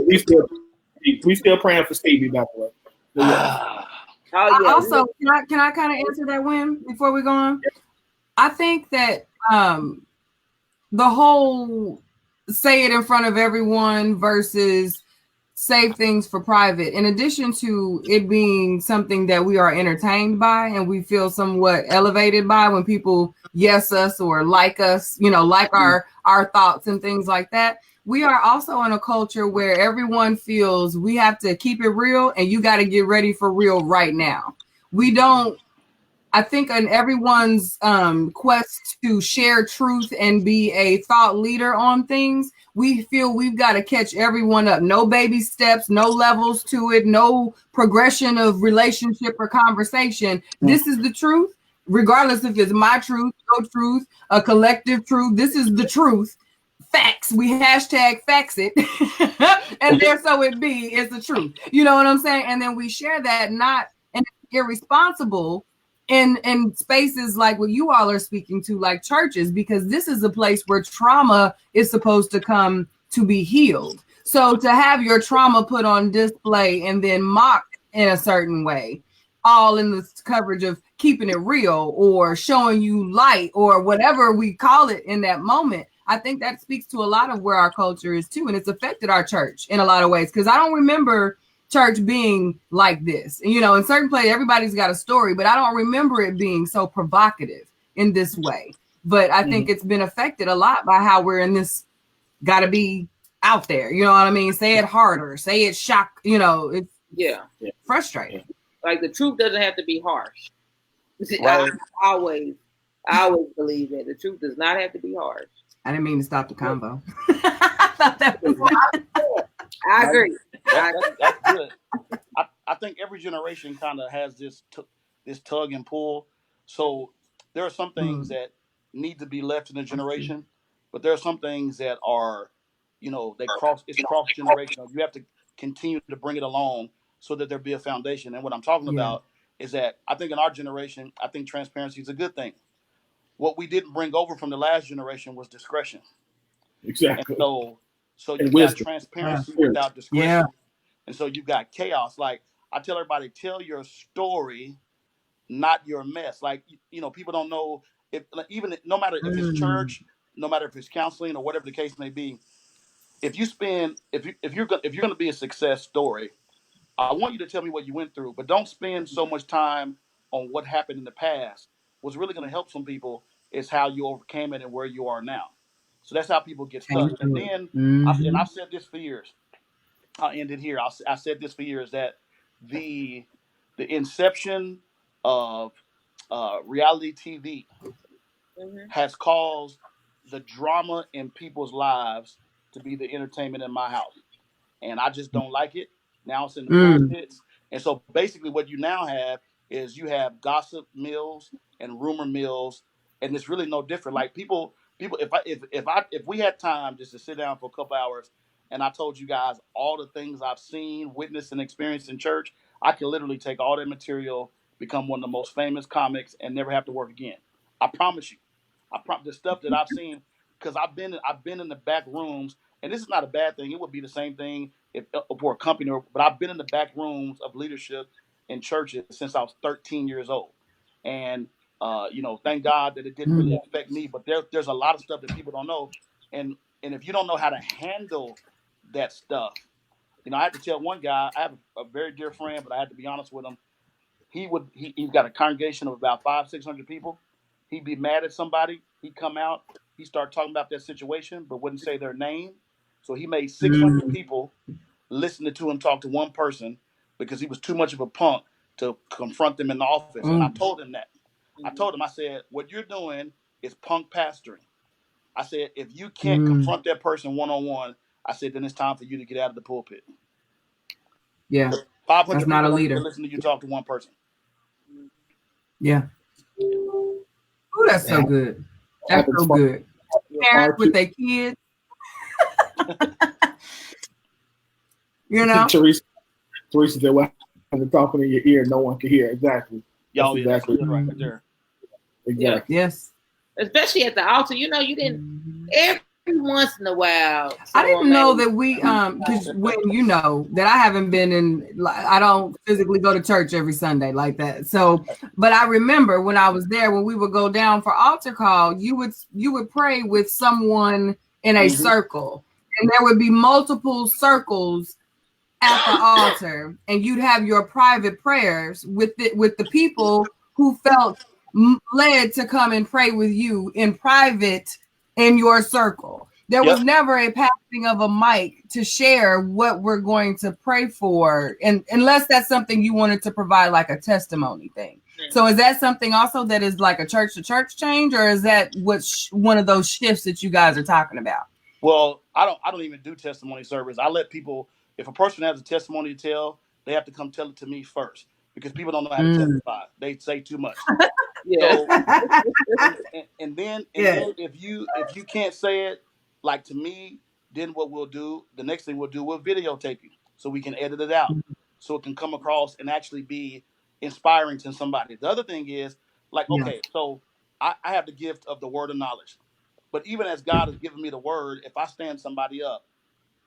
we still praying for Stevie, by the way. Also, can I kind of answer that, Win, before we go on? I think that the whole say it in front of everyone versus save things for private, in addition to it being something that we are entertained by and we feel somewhat elevated by when people yes us or like us, like our thoughts and things like that. We are also in a culture where everyone feels we have to keep it real and you got to get ready for real right now. We don't, I think in everyone's quest to share truth and be a thought leader on things, we feel we've got to catch everyone up. No baby steps, no levels to it, no progression of relationship or conversation. This is the truth, regardless if it's my truth, your truth, a collective truth. This is the truth. Facts. We hashtag facts it. And there so it be, it's the truth. You know what I'm saying? And then we share that, not and irresponsible in spaces like what you all are speaking to, like churches, because this is a place where trauma is supposed to come to be healed. So to have your trauma put on display and then mocked in a certain way, all in the coverage of keeping it real or showing you light or whatever we call it in that moment, I think that speaks to a lot of where our culture is too. And it's affected our church in a lot of ways, because I don't remember church being like this. In certain places, everybody's got a story, but I don't remember it being so provocative in this way. But I think it's been affected a lot by how we're in this, got to be out there. You know what I mean? Say it harder, say it shock, it's frustrating. Like the truth doesn't have to be harsh. Right. I always believe that the truth does not have to be harsh. I didn't mean to stop the combo. I thought that was I agree. That's good. I think every generation kind of has this tug and pull. So there are some things that need to be left in the generation, but there are some things that are, it's cross generational. You have to continue to bring it along so that there be a foundation. And what I'm talking about is that I think in our generation, I think transparency is a good thing. What we didn't bring over from the last generation was discretion. Exactly. And so you got transparency without discretion. Yeah. And so you've got chaos. Like I tell everybody, tell your story, not your mess. Like, people don't know no matter if it's church, no matter if it's counseling or whatever the case may be. If you're going to be a success story, I want you to tell me what you went through, but don't spend so much time on what happened in the past. What's really going to help some people is how you overcame it and where you are now. So that's how people get stuck. And then, I've said this for years. I'll end it here. I said this for years, that the inception of reality TV has caused the drama in people's lives to be the entertainment in my house. And I just don't like it. Now it's in the pulpits. And so basically what you now have is you have gossip mills and rumor mills, and it's really no different. Like people, if we had time just to sit down for a couple hours and I told you guys all the things I've seen, witnessed, and experienced in church, I could literally take all that material, become one of the most famous comics, and never have to work again. I promise you. The stuff that I've seen, because I've been in the back rooms, and this is not a bad thing. It would be the same thing if for a company, but I've been in the back rooms of leadership in churches since I was 13 years old, and thank God that it didn't really affect me. But there's a lot of stuff that people don't know, and if you don't know how to handle that stuff, I had to tell one guy. I have a very dear friend, but I had to be honest with him. He's got a congregation of about 500-600 people. He'd be mad at somebody. He'd come out. He'd start talking about their situation, but wouldn't say their name. So he made 600 people listening to him talk to one person because he was too much of a punk to confront them in the office. And I told him that. I told him, I said, what you're doing is punk pastoring. I said, if you can't confront that person one-on-one, I said, then it's time for you to get out of the pulpit. Yeah. 500 That's not a people leader. to listen to you talk to one person. Yeah. Oh, that's so good. That's so good. Parents with their kids. You know? Teresa said, well, I'm talking in your ear, no one can hear. Exactly. Y'all, That's exactly right there. Exactly. Yes. Especially at the altar, you know, you didn't every once in a while. I didn't know that we because when you know that I haven't been in, I don't physically go to church every Sunday like that. So, but I remember when I was there, when we would go down for altar call, you would pray with someone in a circle, and there would be multiple circles at the altar, and you'd have your private prayers with the people who felt led to come and pray with you in private in your circle. There was never a passing of a mic to share what we're going to pray for, and unless that's something you wanted to provide like a testimony thing. So is that something also that is like a church to church change, or is that what's one of those shifts that you guys are talking about? Well, I don't even do testimony service. I let people, if a person has a testimony to tell, they have to come tell it to me first, because people don't know how to testify. They say too much. So, and then if you can't say it like to me, then what we'll do, the next thing we'll do, we'll videotape you so we can edit it out, so it can come across and actually be inspiring to somebody. The other thing is, like, okay, so I have the gift of the word of knowledge. But even as God has given me the word, if I stand somebody up,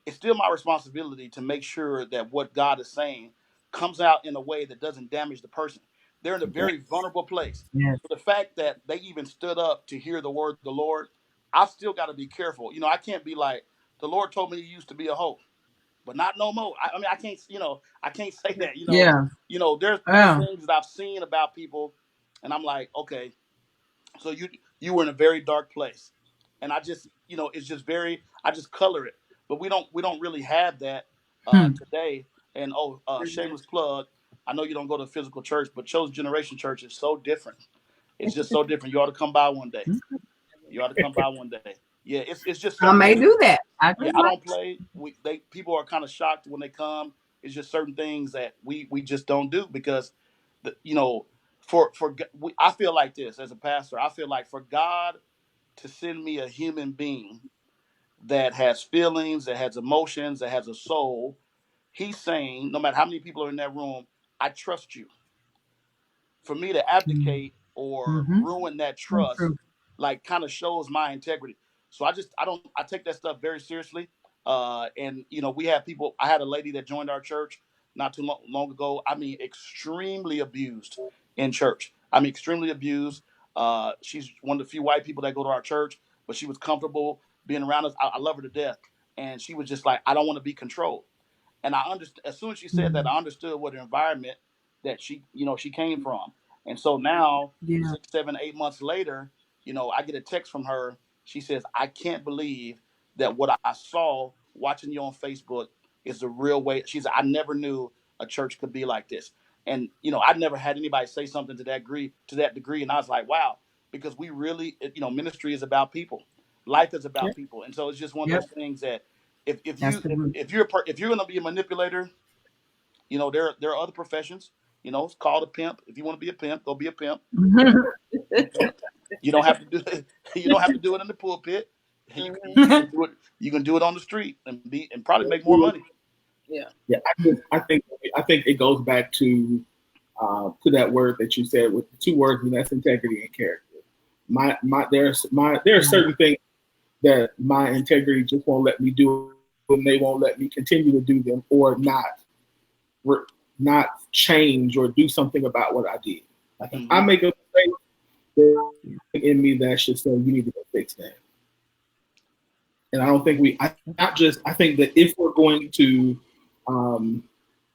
it's still my responsibility to make sure that what God is saying comes out in a way that doesn't damage the person. They're in a very vulnerable place. Yes. So the fact that they even stood up to hear the word of the Lord, I've still got to be careful. You know, I can't be like, the Lord told me you used to be a hoe, but not no more. I mean, I can't, I can't say that, You know, there's things that I've seen about people, and I'm like, okay, so you were in a very dark place. And I just, it's just I just color it. But we don't really have that today. And shameless plug, I know you don't go to a physical church, but Chosen Generation Church is so different. It's just so different. You ought to come by one day. Yeah, it's just. I may do that. I don't play. People are kind of shocked when they come. It's just certain things that we just don't do, because, I feel like this as a pastor. I feel like for God to send me a human being that has feelings, that has emotions, that has a soul, He's saying, no matter how many people are in that room, I trust you. For me to abdicate or ruin that trust, like, kind of shows my integrity. So I take that stuff very seriously. And we have people. I had a lady that joined our church not too long ago. I mean, extremely abused in church. Extremely abused. She's one of the few white people that go to our church, but she was comfortable being around us. I love her to death. And she was just like, I don't want to be controlled. And I understood, as soon as she said that, I understood what environment that she came from. And so now, 6, 7, 8 months later, I get a text from her. She says, I can't believe that what I saw watching you on Facebook is the real way. She said, I never knew a church could be like this. And, I'd never had anybody say something to that degree. And I was like, wow, because we really, ministry is about people. Life is about people. And so it's just one of those things that if you're going to be a manipulator, there are other professions. It's called a pimp. If you want to be a pimp, go be a pimp. You don't have to do it. You don't have to do it in the pulpit. You can do it on the street and probably make more money. Yeah. I think it goes back to that word that you said, with the two words, and that's integrity and character. There are certain things that my integrity just won't let me do, and they won't let me continue to do them, or not change or do something about what I did. Like, if I make a mistake, there's in me that should say, you need to go fix that. And I don't think I think that if we're going to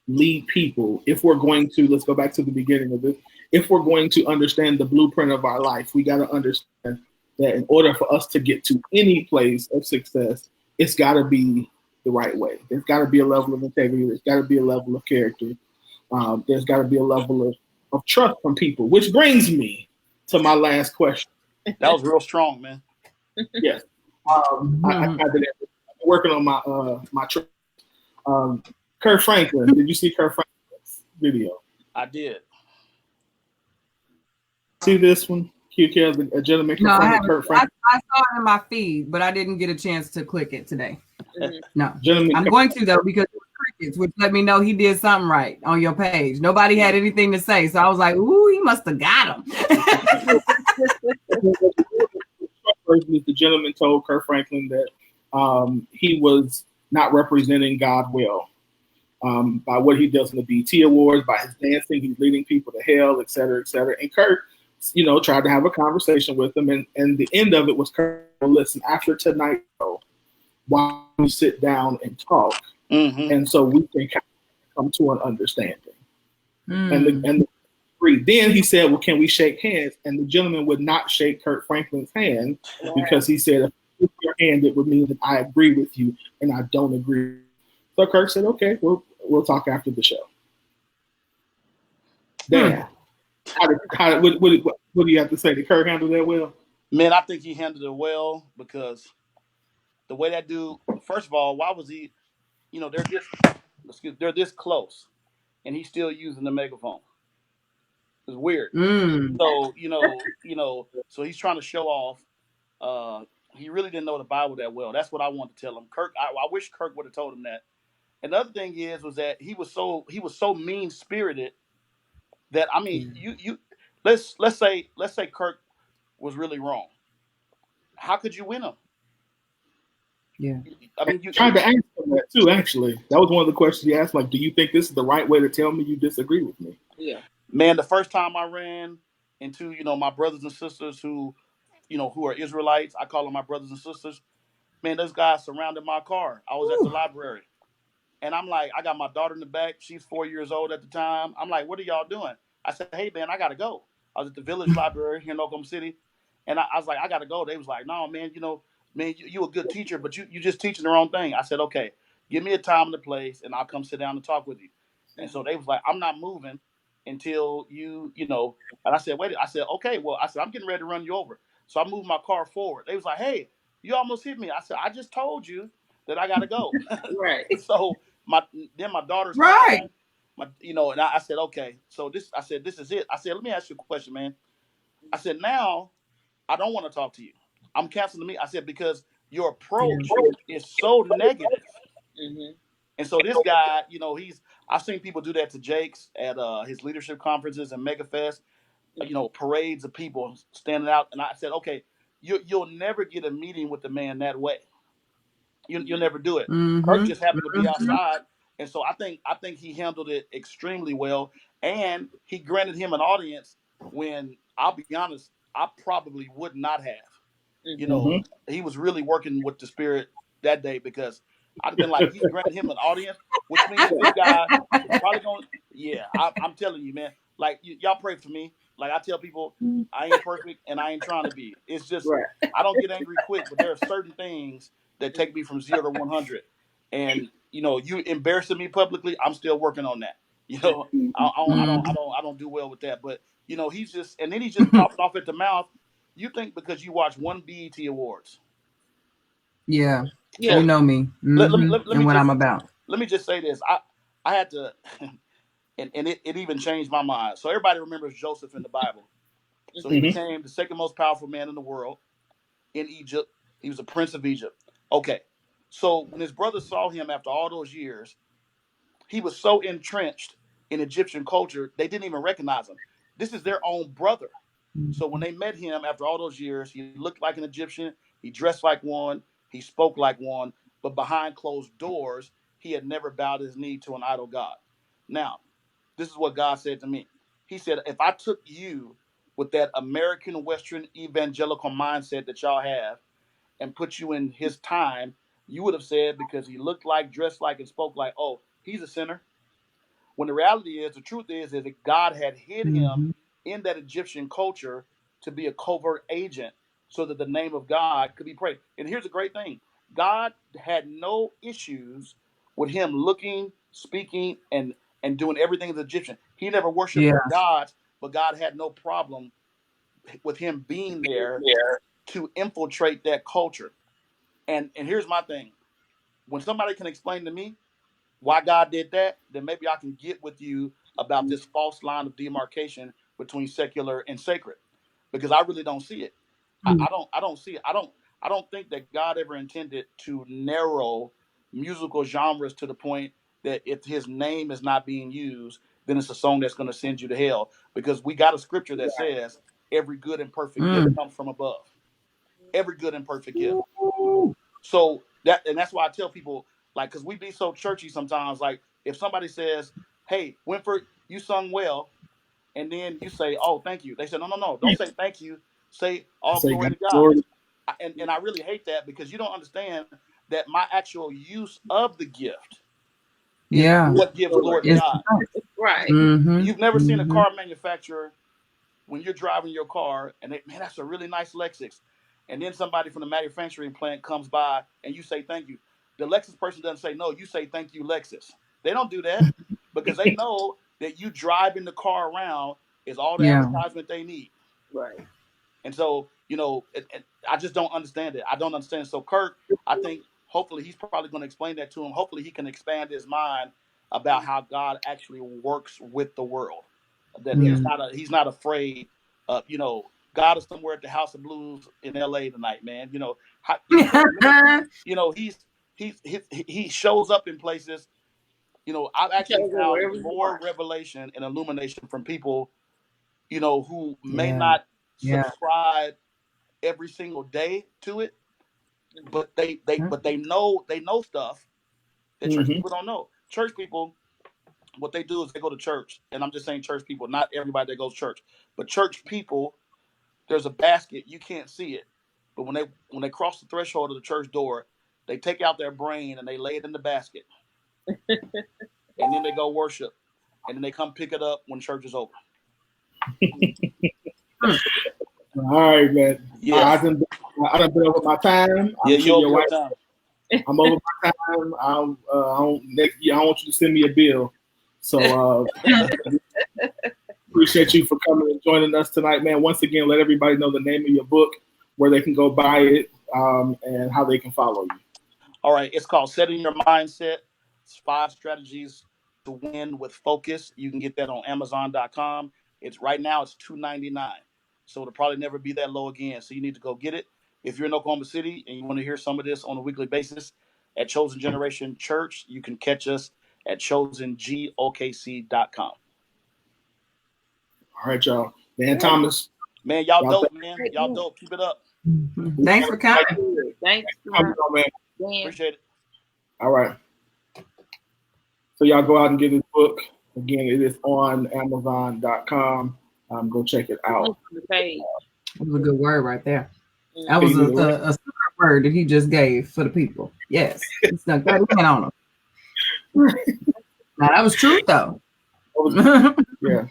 lead people, if we're going to, let's go back to the beginning of this, if we're going to understand the blueprint of our life, we got to understand that in order for us to get to any place of success, it's got to be the right way. There's got to be a level of integrity. There's got to be a level of character. There's got to be a level of trust from people, which brings me to my last question. That was real strong, man. Yes. I've been working on my trip. Kirk Franklin. Did you see Kirk Franklin's video? I did. See this one? QK, a gentleman confronted Kirk Franklin. I saw it in my feed, but I didn't get a chance to click it today. No, Gentleman I'm going to though, because it was crickets, which let me know he did something right on your page. Nobody had anything to say, so I was like, "Ooh, he must have got him." The gentleman told Kirk Franklin that he was not representing God well by what he does in the BET Awards, by his dancing, he's leading people to hell, et cetera, et cetera. And Kirk, tried to have a conversation with him, and the end of it was, Kirk, listen, after tonight, why don't we sit down and talk, and so we can come to an understanding. And then he said, well, can we shake hands? And the gentleman would not shake Kirk Franklin's hand because he said, if you your hand, it would mean that I agree with you and I don't agree. So Kirk said, okay, we'll talk after the show. Dan, what do you have to say? Did Kirk handle that well? Man, I think he handled it well, because the way that dude, first of all, why was he, they're this close and he's still using the megaphone. It's weird. So, so he's trying to show off. He really didn't know the Bible that well. That's what I want to tell him. Kirk, I wish Kirk would have told him that. And the other thing was that he was so mean spirited that, I mean, let's say Kirk was really wrong. How could you win him? Yeah. I mean, you tried to ask him that too, actually. That was one of the questions he asked, like, do you think this is the right way to tell me you disagree with me? Yeah. Man, the first time I ran into, my brothers and sisters who are Israelites, I call them my brothers and sisters. Man, those guys surrounded my car. I was at the library. And I'm like, I got my daughter in the back. She's 4 years old at the time. I'm like, what are y'all doing? I said, hey, man, I got to go. I was at the Village Library here in Oklahoma City. And I was like, I got to go. They was like, no, man, you a good teacher, but you just teaching the wrong thing. I said, okay, give me a time and a place, and I'll come sit down and talk with you. And so they was like, I'm not moving until and I said, wait, I said, okay, well, I said, I'm getting ready to run you over. So I moved my car forward. They was like, hey, you almost hit me. I said, I just told you that I got to go. Right. So my daughter's right. And I said, okay, so this is it. I said, let me ask you a question, man. I said, now I don't want to talk to you. I'm canceling the meeting. I said, because your approach is so negative. And so this guy, I've seen people do that to Jakes at his leadership conferences and MegaFest, parades of people standing out. And I said, okay, you'll never get a meeting with the man that way. You'll never do it. Kirk just happened to be outside. And so I think he handled it extremely well. And he granted him an audience when, I'll be honest, I probably would not have. He was really working with the Spirit that day, because I'd have been like, he granted him an audience, which means this guy is probably going to, I'm telling you, man. Like, y'all pray for me. Like, I tell people, I ain't perfect and I ain't trying to be. It's just, I don't get angry quick, but there are certain things that take me from 0 to 100. And, you embarrassing me publicly, I'm still working on that. I don't do well with that. But, he's just popping off at the mouth. You think because you watch one BET Awards. Yeah. You know me. Let me what I'm about. Let me just say this. I had to, and it even changed my mind. So everybody remembers Joseph in the Bible. So he became the second most powerful man in the world in Egypt. He was a prince of Egypt. Okay. So when his brothers saw him after all those years, he was so entrenched in Egyptian culture, they didn't even recognize him. This is their own brother. So when they met him after all those years, he looked like an Egyptian. He dressed like one. He spoke like one. But behind closed doors, he had never bowed his knee to an idol god. Now, this is what God said to me. He said, if I took you with that American Western evangelical mindset that y'all have and put you in his time, you would have said, because he looked like, dressed like, and spoke like, oh, he's a sinner. When the reality is, the truth is that God had hid him in that Egyptian culture to be a covert agent so that the name of God could be praised. And here's a great thing. God had no issues with him looking, speaking, and doing everything as Egyptian. He never worshipped gods, but God had no problem with him being there to infiltrate that culture. And here's my thing: when somebody can explain to me why God did that, then maybe I can get with you about this false line of demarcation between secular and sacred, because I really don't see it. I don't see it. I don't think that God ever intended to narrow musical genres to the point that if his name is not being used, then it's a song that's going to send you to hell. Because we got a scripture that says every good and perfect gift comes from above. Every good and perfect gift. So that's why I tell people, like, because we be so churchy sometimes. Like, if somebody says, "Hey, Winford, you sung well," and then you say, "Oh, thank you," they say, "No, don't say thank you. Say all glory to God." And I really hate that, because you don't understand that my actual use of the gift is what gives glory to God. Right. You've never seen a car manufacturer, when you're driving your car and man, that's a really nice Lexus, and then somebody from the manufacturing plant comes by and you say thank you. The Lexus person doesn't say no, you say thank you, Lexus. They don't do that, because they know that you driving the car around is all the advertisement they need. Right. And so, I just don't understand it. I don't understand. So Kirk, I think hopefully he's probably going to explain that to him. Hopefully he can expand his mind about how God actually works with the world. That he's not afraid of, God is somewhere at the House of Blues in LA tonight, man. He shows up in places. I've actually found more revelation and illumination from people, who may not subscribe every single day to it, but they know stuff that church people don't know. Church people, what they do is they go to church, and I'm just saying church people, not everybody that goes to church, but church people, there's a basket, you can't see it, but when they cross the threshold of the church door, they take out their brain and they lay it in the basket, and then they go worship, and then they come pick it up when church is over. All right, man. Yeah. I done been over my time. You're over your time. I'm over my time. Next year, I want you to send me a bill. So appreciate you for coming and joining us tonight, man. Once again, let everybody know the name of your book, where they can go buy it, and how they can follow you. All right. It's called Setting Your Mindset. It's 5 strategies to win with focus. You can get that on Amazon.com. Right now it's $2.99. So it'll probably never be that low again. So you need to go get it. If you're in Oklahoma City and you want to hear some of this on a weekly basis at Chosen Generation Church, you can catch us at chosengokc.com. All right, y'all. Man, Thomas. Man, y'all dope, man. Y'all dope. Keep it up. Thanks for coming. Thanks. Man. Appreciate it. All right. So y'all go out and get his book. Again, it is on Amazon.com. Go check it out. That was a good word right there. That was a secret word that he just gave for the people. Yes. He snuck that in on them. Now, that was true, though. Yeah.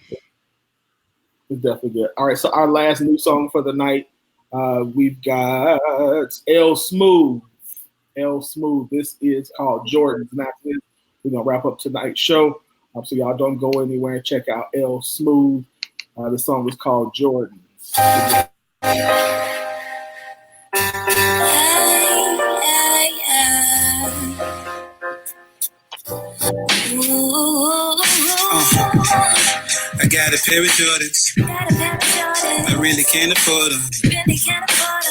It's definitely good. All right, so our last new song for the night, we've got L Smooth. L Smooth. This is called Jordan's. And after this, we're going to wrap up tonight's show. So y'all don't go anywhere and check out L Smooth. The song is called Jordan's. I got a pair of Jordans. I really can't afford them,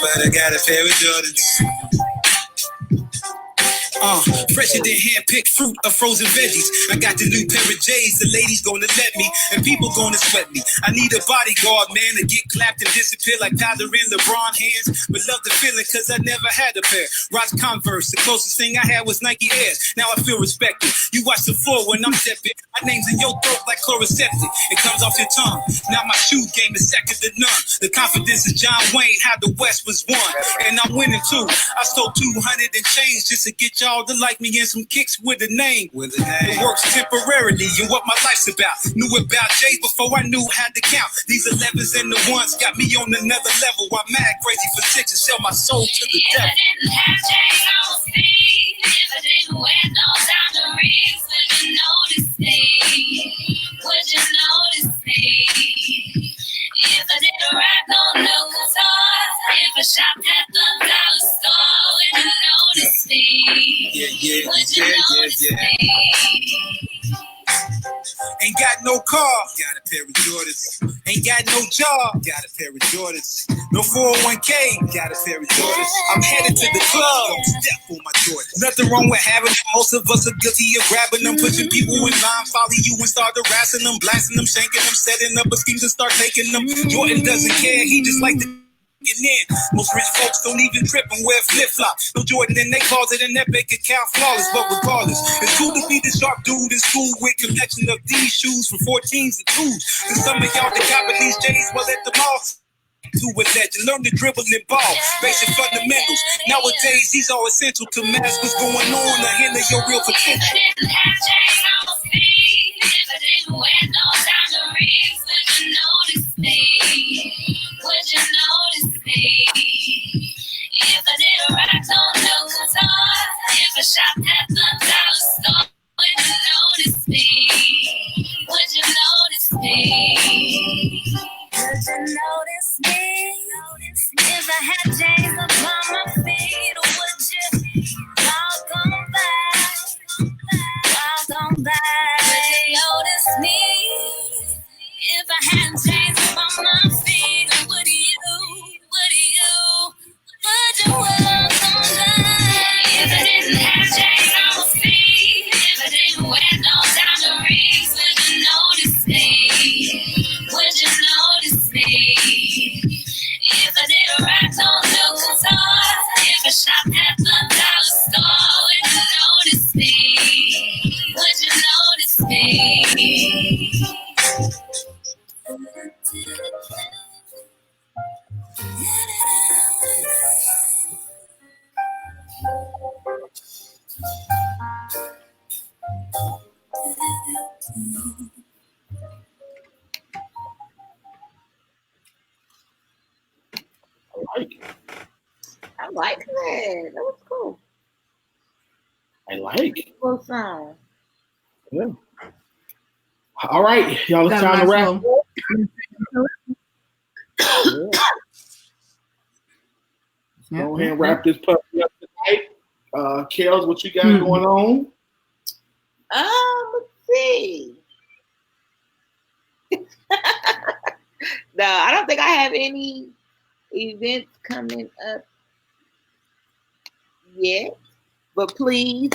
but I got a pair of Jordans. Fresher than hand-picked fruit or frozen veggies. I got the new pair of J's, the ladies gonna let me, and people gonna sweat me. I need a bodyguard, man, to get clapped and disappear like Tyler in LeBron hands. But love the feeling, cause I never had a pair. Rock Converse, the closest thing I had was Nike Airs. Now I feel respected. You watch the floor when I'm stepping. My name's in your throat like Chloroseptic. It comes off your tongue. Now my shoe game is second to none. The confidence is John Wayne, how the West was won. And I'm winning too. I stole 200 and change just to get y'all to like me and some kicks with a name. It works temporarily and what my life's about. Knew about J's before I knew how to count. These 11s and the ones got me on another level. I'm mad crazy for six and sell my soul to the devil. If I didn't have J's on speed, if I didn't wear no diamond rings, would you notice me? Would you notice me? If I didn't rock no new guitars, if I shopped at the dollar store, would you know Ain't got no car, got a pair of Jordans. Ain't got no job, got a pair of Jordans. No 401k, got a pair of Jordans. I'm headed to the club, don't step on my Jordans. Nothing wrong with having them. Most of us are guilty of grabbing them, pushing people in line, follow you and start harassing them, blasting them, shanking them, setting up a scheme to start taking them. Jordan doesn't care, he just like to in. Most rich folks don't even trip and wear flip-flops. No Jordan in their closet and their bank account flawless. But regardless, it's cool to be the sharp dude in school with collection of these shoes from 14s and 2s. And some of y'all that copy these J's while at the mall. To a legend, learn to dribble and ball, basic fundamentals. Nowadays, these are essential to mask what's going on to handle your real potential. Would you notice me? If I did a rock on no guitar, if I shopped at the dollar store, would you notice me? Would you notice me? Would you notice me? If I had chains upon my feet, would you walk on by? Walk on by. Would you notice me? If I had chains upon my feet, would you walk on by? If I didn't have chains on my feet, if I didn't wear no diamond rings, would you notice me? Would you notice me? If I did a rock on no guitar, if I shopped at the dollar store, would you notice me? Would you notice me? I like that. That was cool. I like. Cool song. Yeah. All right, y'all. It's time to wrap. Go ahead and wrap this puppy up tonight. Kels, what you got going on? Let's see. No, I don't think I have any events coming up yet. But please,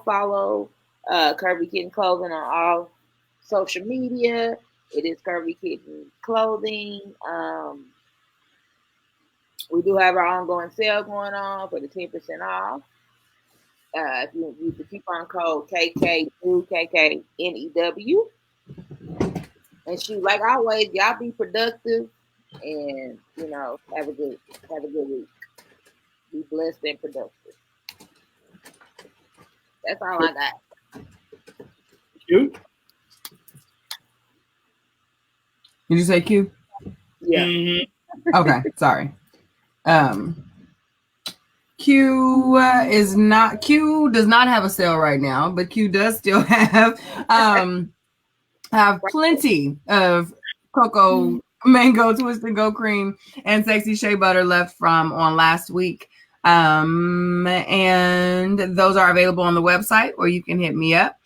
follow Curvy Kitten Clothing on all social media. It is Curvy Kitten Clothing. We do have our ongoing sale going on for the 10% off. If you use the coupon code KKNEW, KKNEW. And shoot, like always, y'all be productive and have a good week. Be blessed and productive. That's all I got. You? Did you say Q? Yeah. Mm-hmm. Okay, sorry. Q does not have a sale right now, but Q does still have plenty of cocoa mango twist and go cream and sexy shea butter left from on last week. And those are available on the website, or you can hit me up.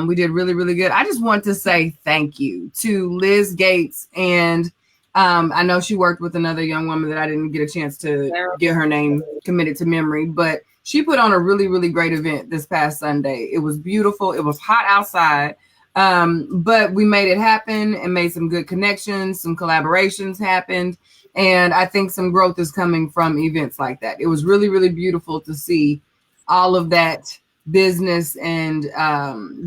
We did really, really good. I just want to say thank you to Liz Gates. And I know she worked with another young woman that I didn't get a chance to get her name committed to memory, but she put on a really, really great event this past Sunday. It was beautiful. It was hot outside. But we made it happen and made some good connections. Some collaborations happened. And I think some growth is coming from events like that. It was really, really beautiful to see all of that business and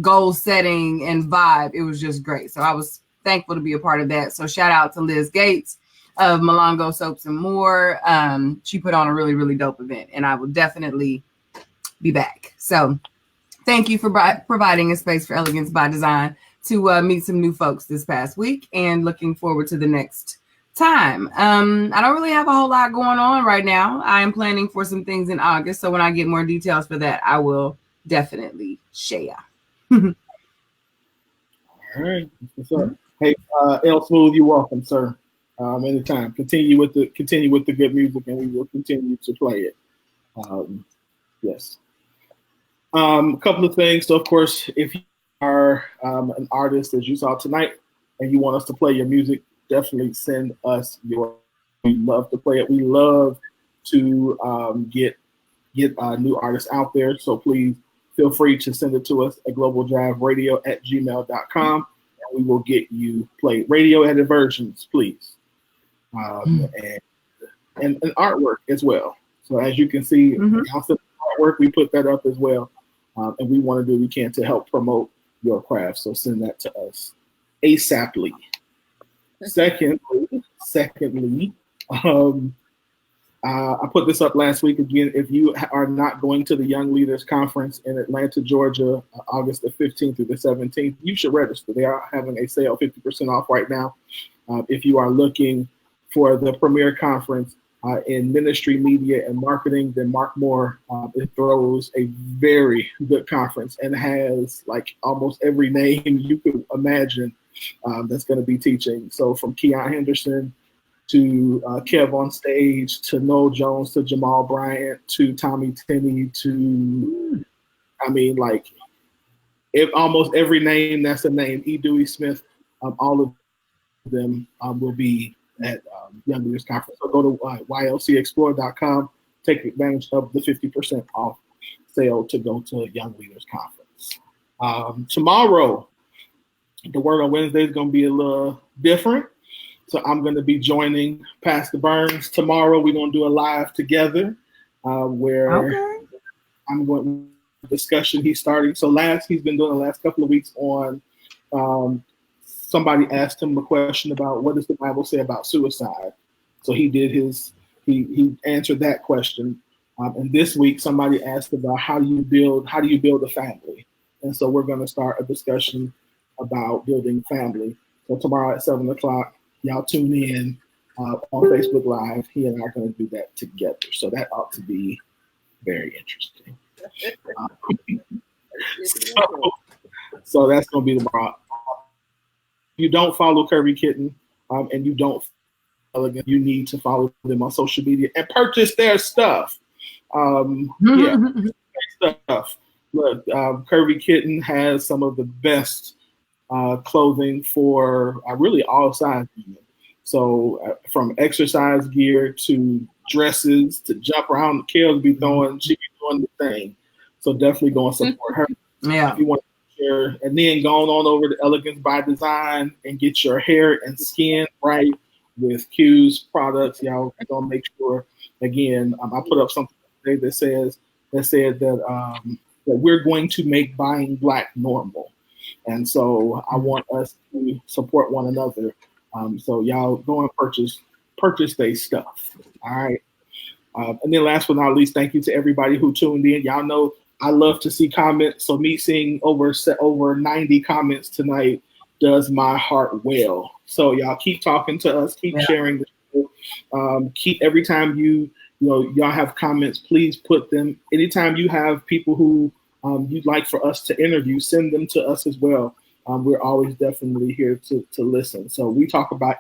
goal setting and vibe. It was just great. So I was thankful to be a part of that. So shout out to Liz Gates of Milongo Soaps and More. She put on a really, really dope event, and I will definitely be back. So thank you for providing a space for Elegance by Design to meet some new folks this past week, and looking forward to the next time. I don't really have a whole lot going on right now. I am planning for some things in August. So when I get more details for that, I will definitely share. All right. What's up? Hey, L Smooth, you're welcome, sir. Anytime. Continue with the good music, and we will continue to play it. Yes. A couple of things. So, of course, if are an artist as you saw tonight, and you want us to play your music, definitely send us your. We love to play it. We love to get new artists out there. So please feel free to send it to us at globaldriveradio@gmail.com, and we will get you played. Radio edit versions, please, and artwork as well. So as you can see, artwork, we put that up as well, and we want to do what we can to help promote your craft. So send that to us ASAPly. Secondly, I put this up last week again. If you are not going to the Young Leaders Conference in Atlanta, Georgia, August the 15th through the 17th, you should register. They are having a sale, 50% off right now. If you are looking for the premier conference in ministry, media, and marketing, then Mark Moore it throws a very good conference and has like almost every name you could imagine that's going to be teaching. So from Keon Henderson to Kev on Stage, to Noel Jones, to Jamal Bryant, to Tommy Tinney, to, I mean, like, if almost every name that's a name, E. Dewey Smith, all of them will be at Young Leaders Conference. So go to ylcexplore.com, take advantage of the 50% off sale to go to Young Leaders Conference. Tomorrow, the Word on Wednesday is going to be a little different. So I'm going to be joining Pastor Burns tomorrow. We're going to do a live together where I'm going to discussion he's starting. So he's been doing the last couple of weeks on somebody asked him a question about what does the Bible say about suicide. So he answered that question. And this week somebody asked about how do you build a family. And so we're going to start a discussion about building family. So tomorrow at 7:00. Y'all tune in on Facebook Live. He and I are going to do that together. So that ought to be very interesting. So that's going to be tomorrow. If you don't follow Curvy Kitten and you don't follow them, you need to follow them on social media and purchase their stuff. Stuff. Look, Curvy Kitten has some of the best clothing for really all sizes. So from exercise gear to dresses to jump around, the Kale's be throwing, she be doing the thing. So definitely go and support her. Yeah. If you want to share, and then going on over to Elegance by Design and get your hair and skin right with Q's products. Y'all gonna make sure. Again, I put up something today that said that we're going to make buying Black normal. And so I want us to support one another. So y'all go and purchase their stuff. All right. And then last but not least, thank you to everybody who tuned in. Y'all know I love to see comments. So me seeing over 90 comments tonight does my heart well. So y'all keep talking to us, keep sharing the show. Keep every time y'all have comments, please put them. Anytime you have people who you'd like for us to interview, send them to us as well. We're always definitely here to listen. So we talk about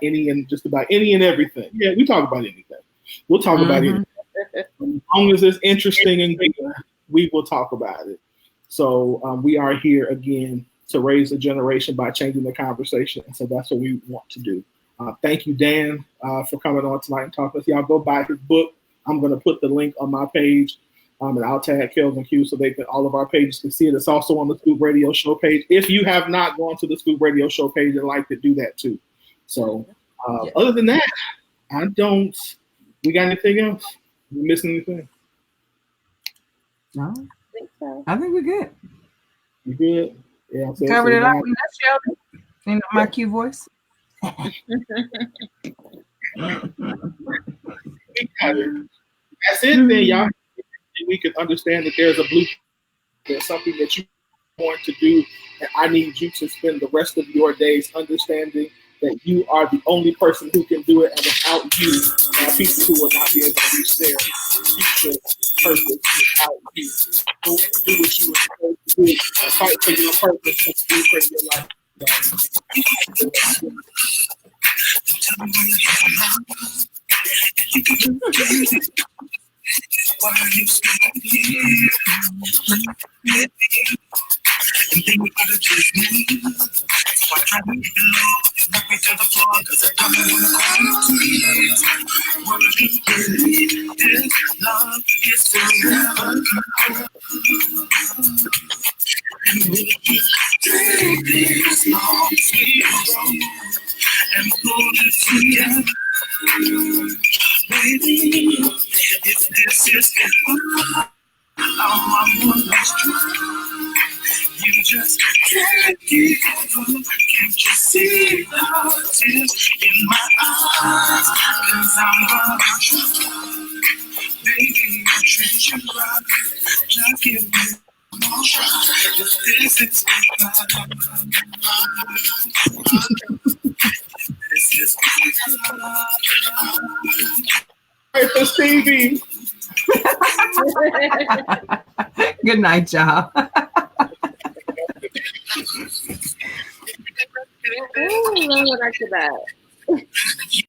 just about any and everything. Yeah, we talk about anything. We'll talk about anything. As long as it's interesting and good, we will talk about it. So we are here again to raise a generation by changing the conversation. And so that's what we want to do. Thank you, Dan, for coming on tonight and talking with y'all. Go buy his book. I'm going to put the link on my page. And I'll tag Kelvin Q so all of our pages can see it. It's also on the Scoop Radio Show page. If you have not gone to the Scoop Radio Show page, I'd like to do that too. So other than that, we got anything else? We missing anything? No, I think so. I think we're good. You good? Yeah. Covered it up in that show. In my Q voice. We got it. That's it then, y'all. We can understand that there's a blueprint, there's something that you want to do, and I need you to spend the rest of your days understanding that you are the only person who can do it, and without you, there are people who will not be able to reach their future purpose without you. Go do what you were supposed to do, and fight for your purpose and do for your life. Why are you still here? And think about it, just try to keep it low and knock me to the floor, cause I don't wanna cry no tears. Wanna be believe this love is forever. And we keep taking this long, sweet road and pull it together. Baby, if this is it, I'm lost. You just can't keep over. Can't you see the tears in my eyes? Cause I'm lost. Baby, I treat you right. Just give me one try. If this is this is Hey, for Stevie. Good night, y'all. Ooh, what I like about.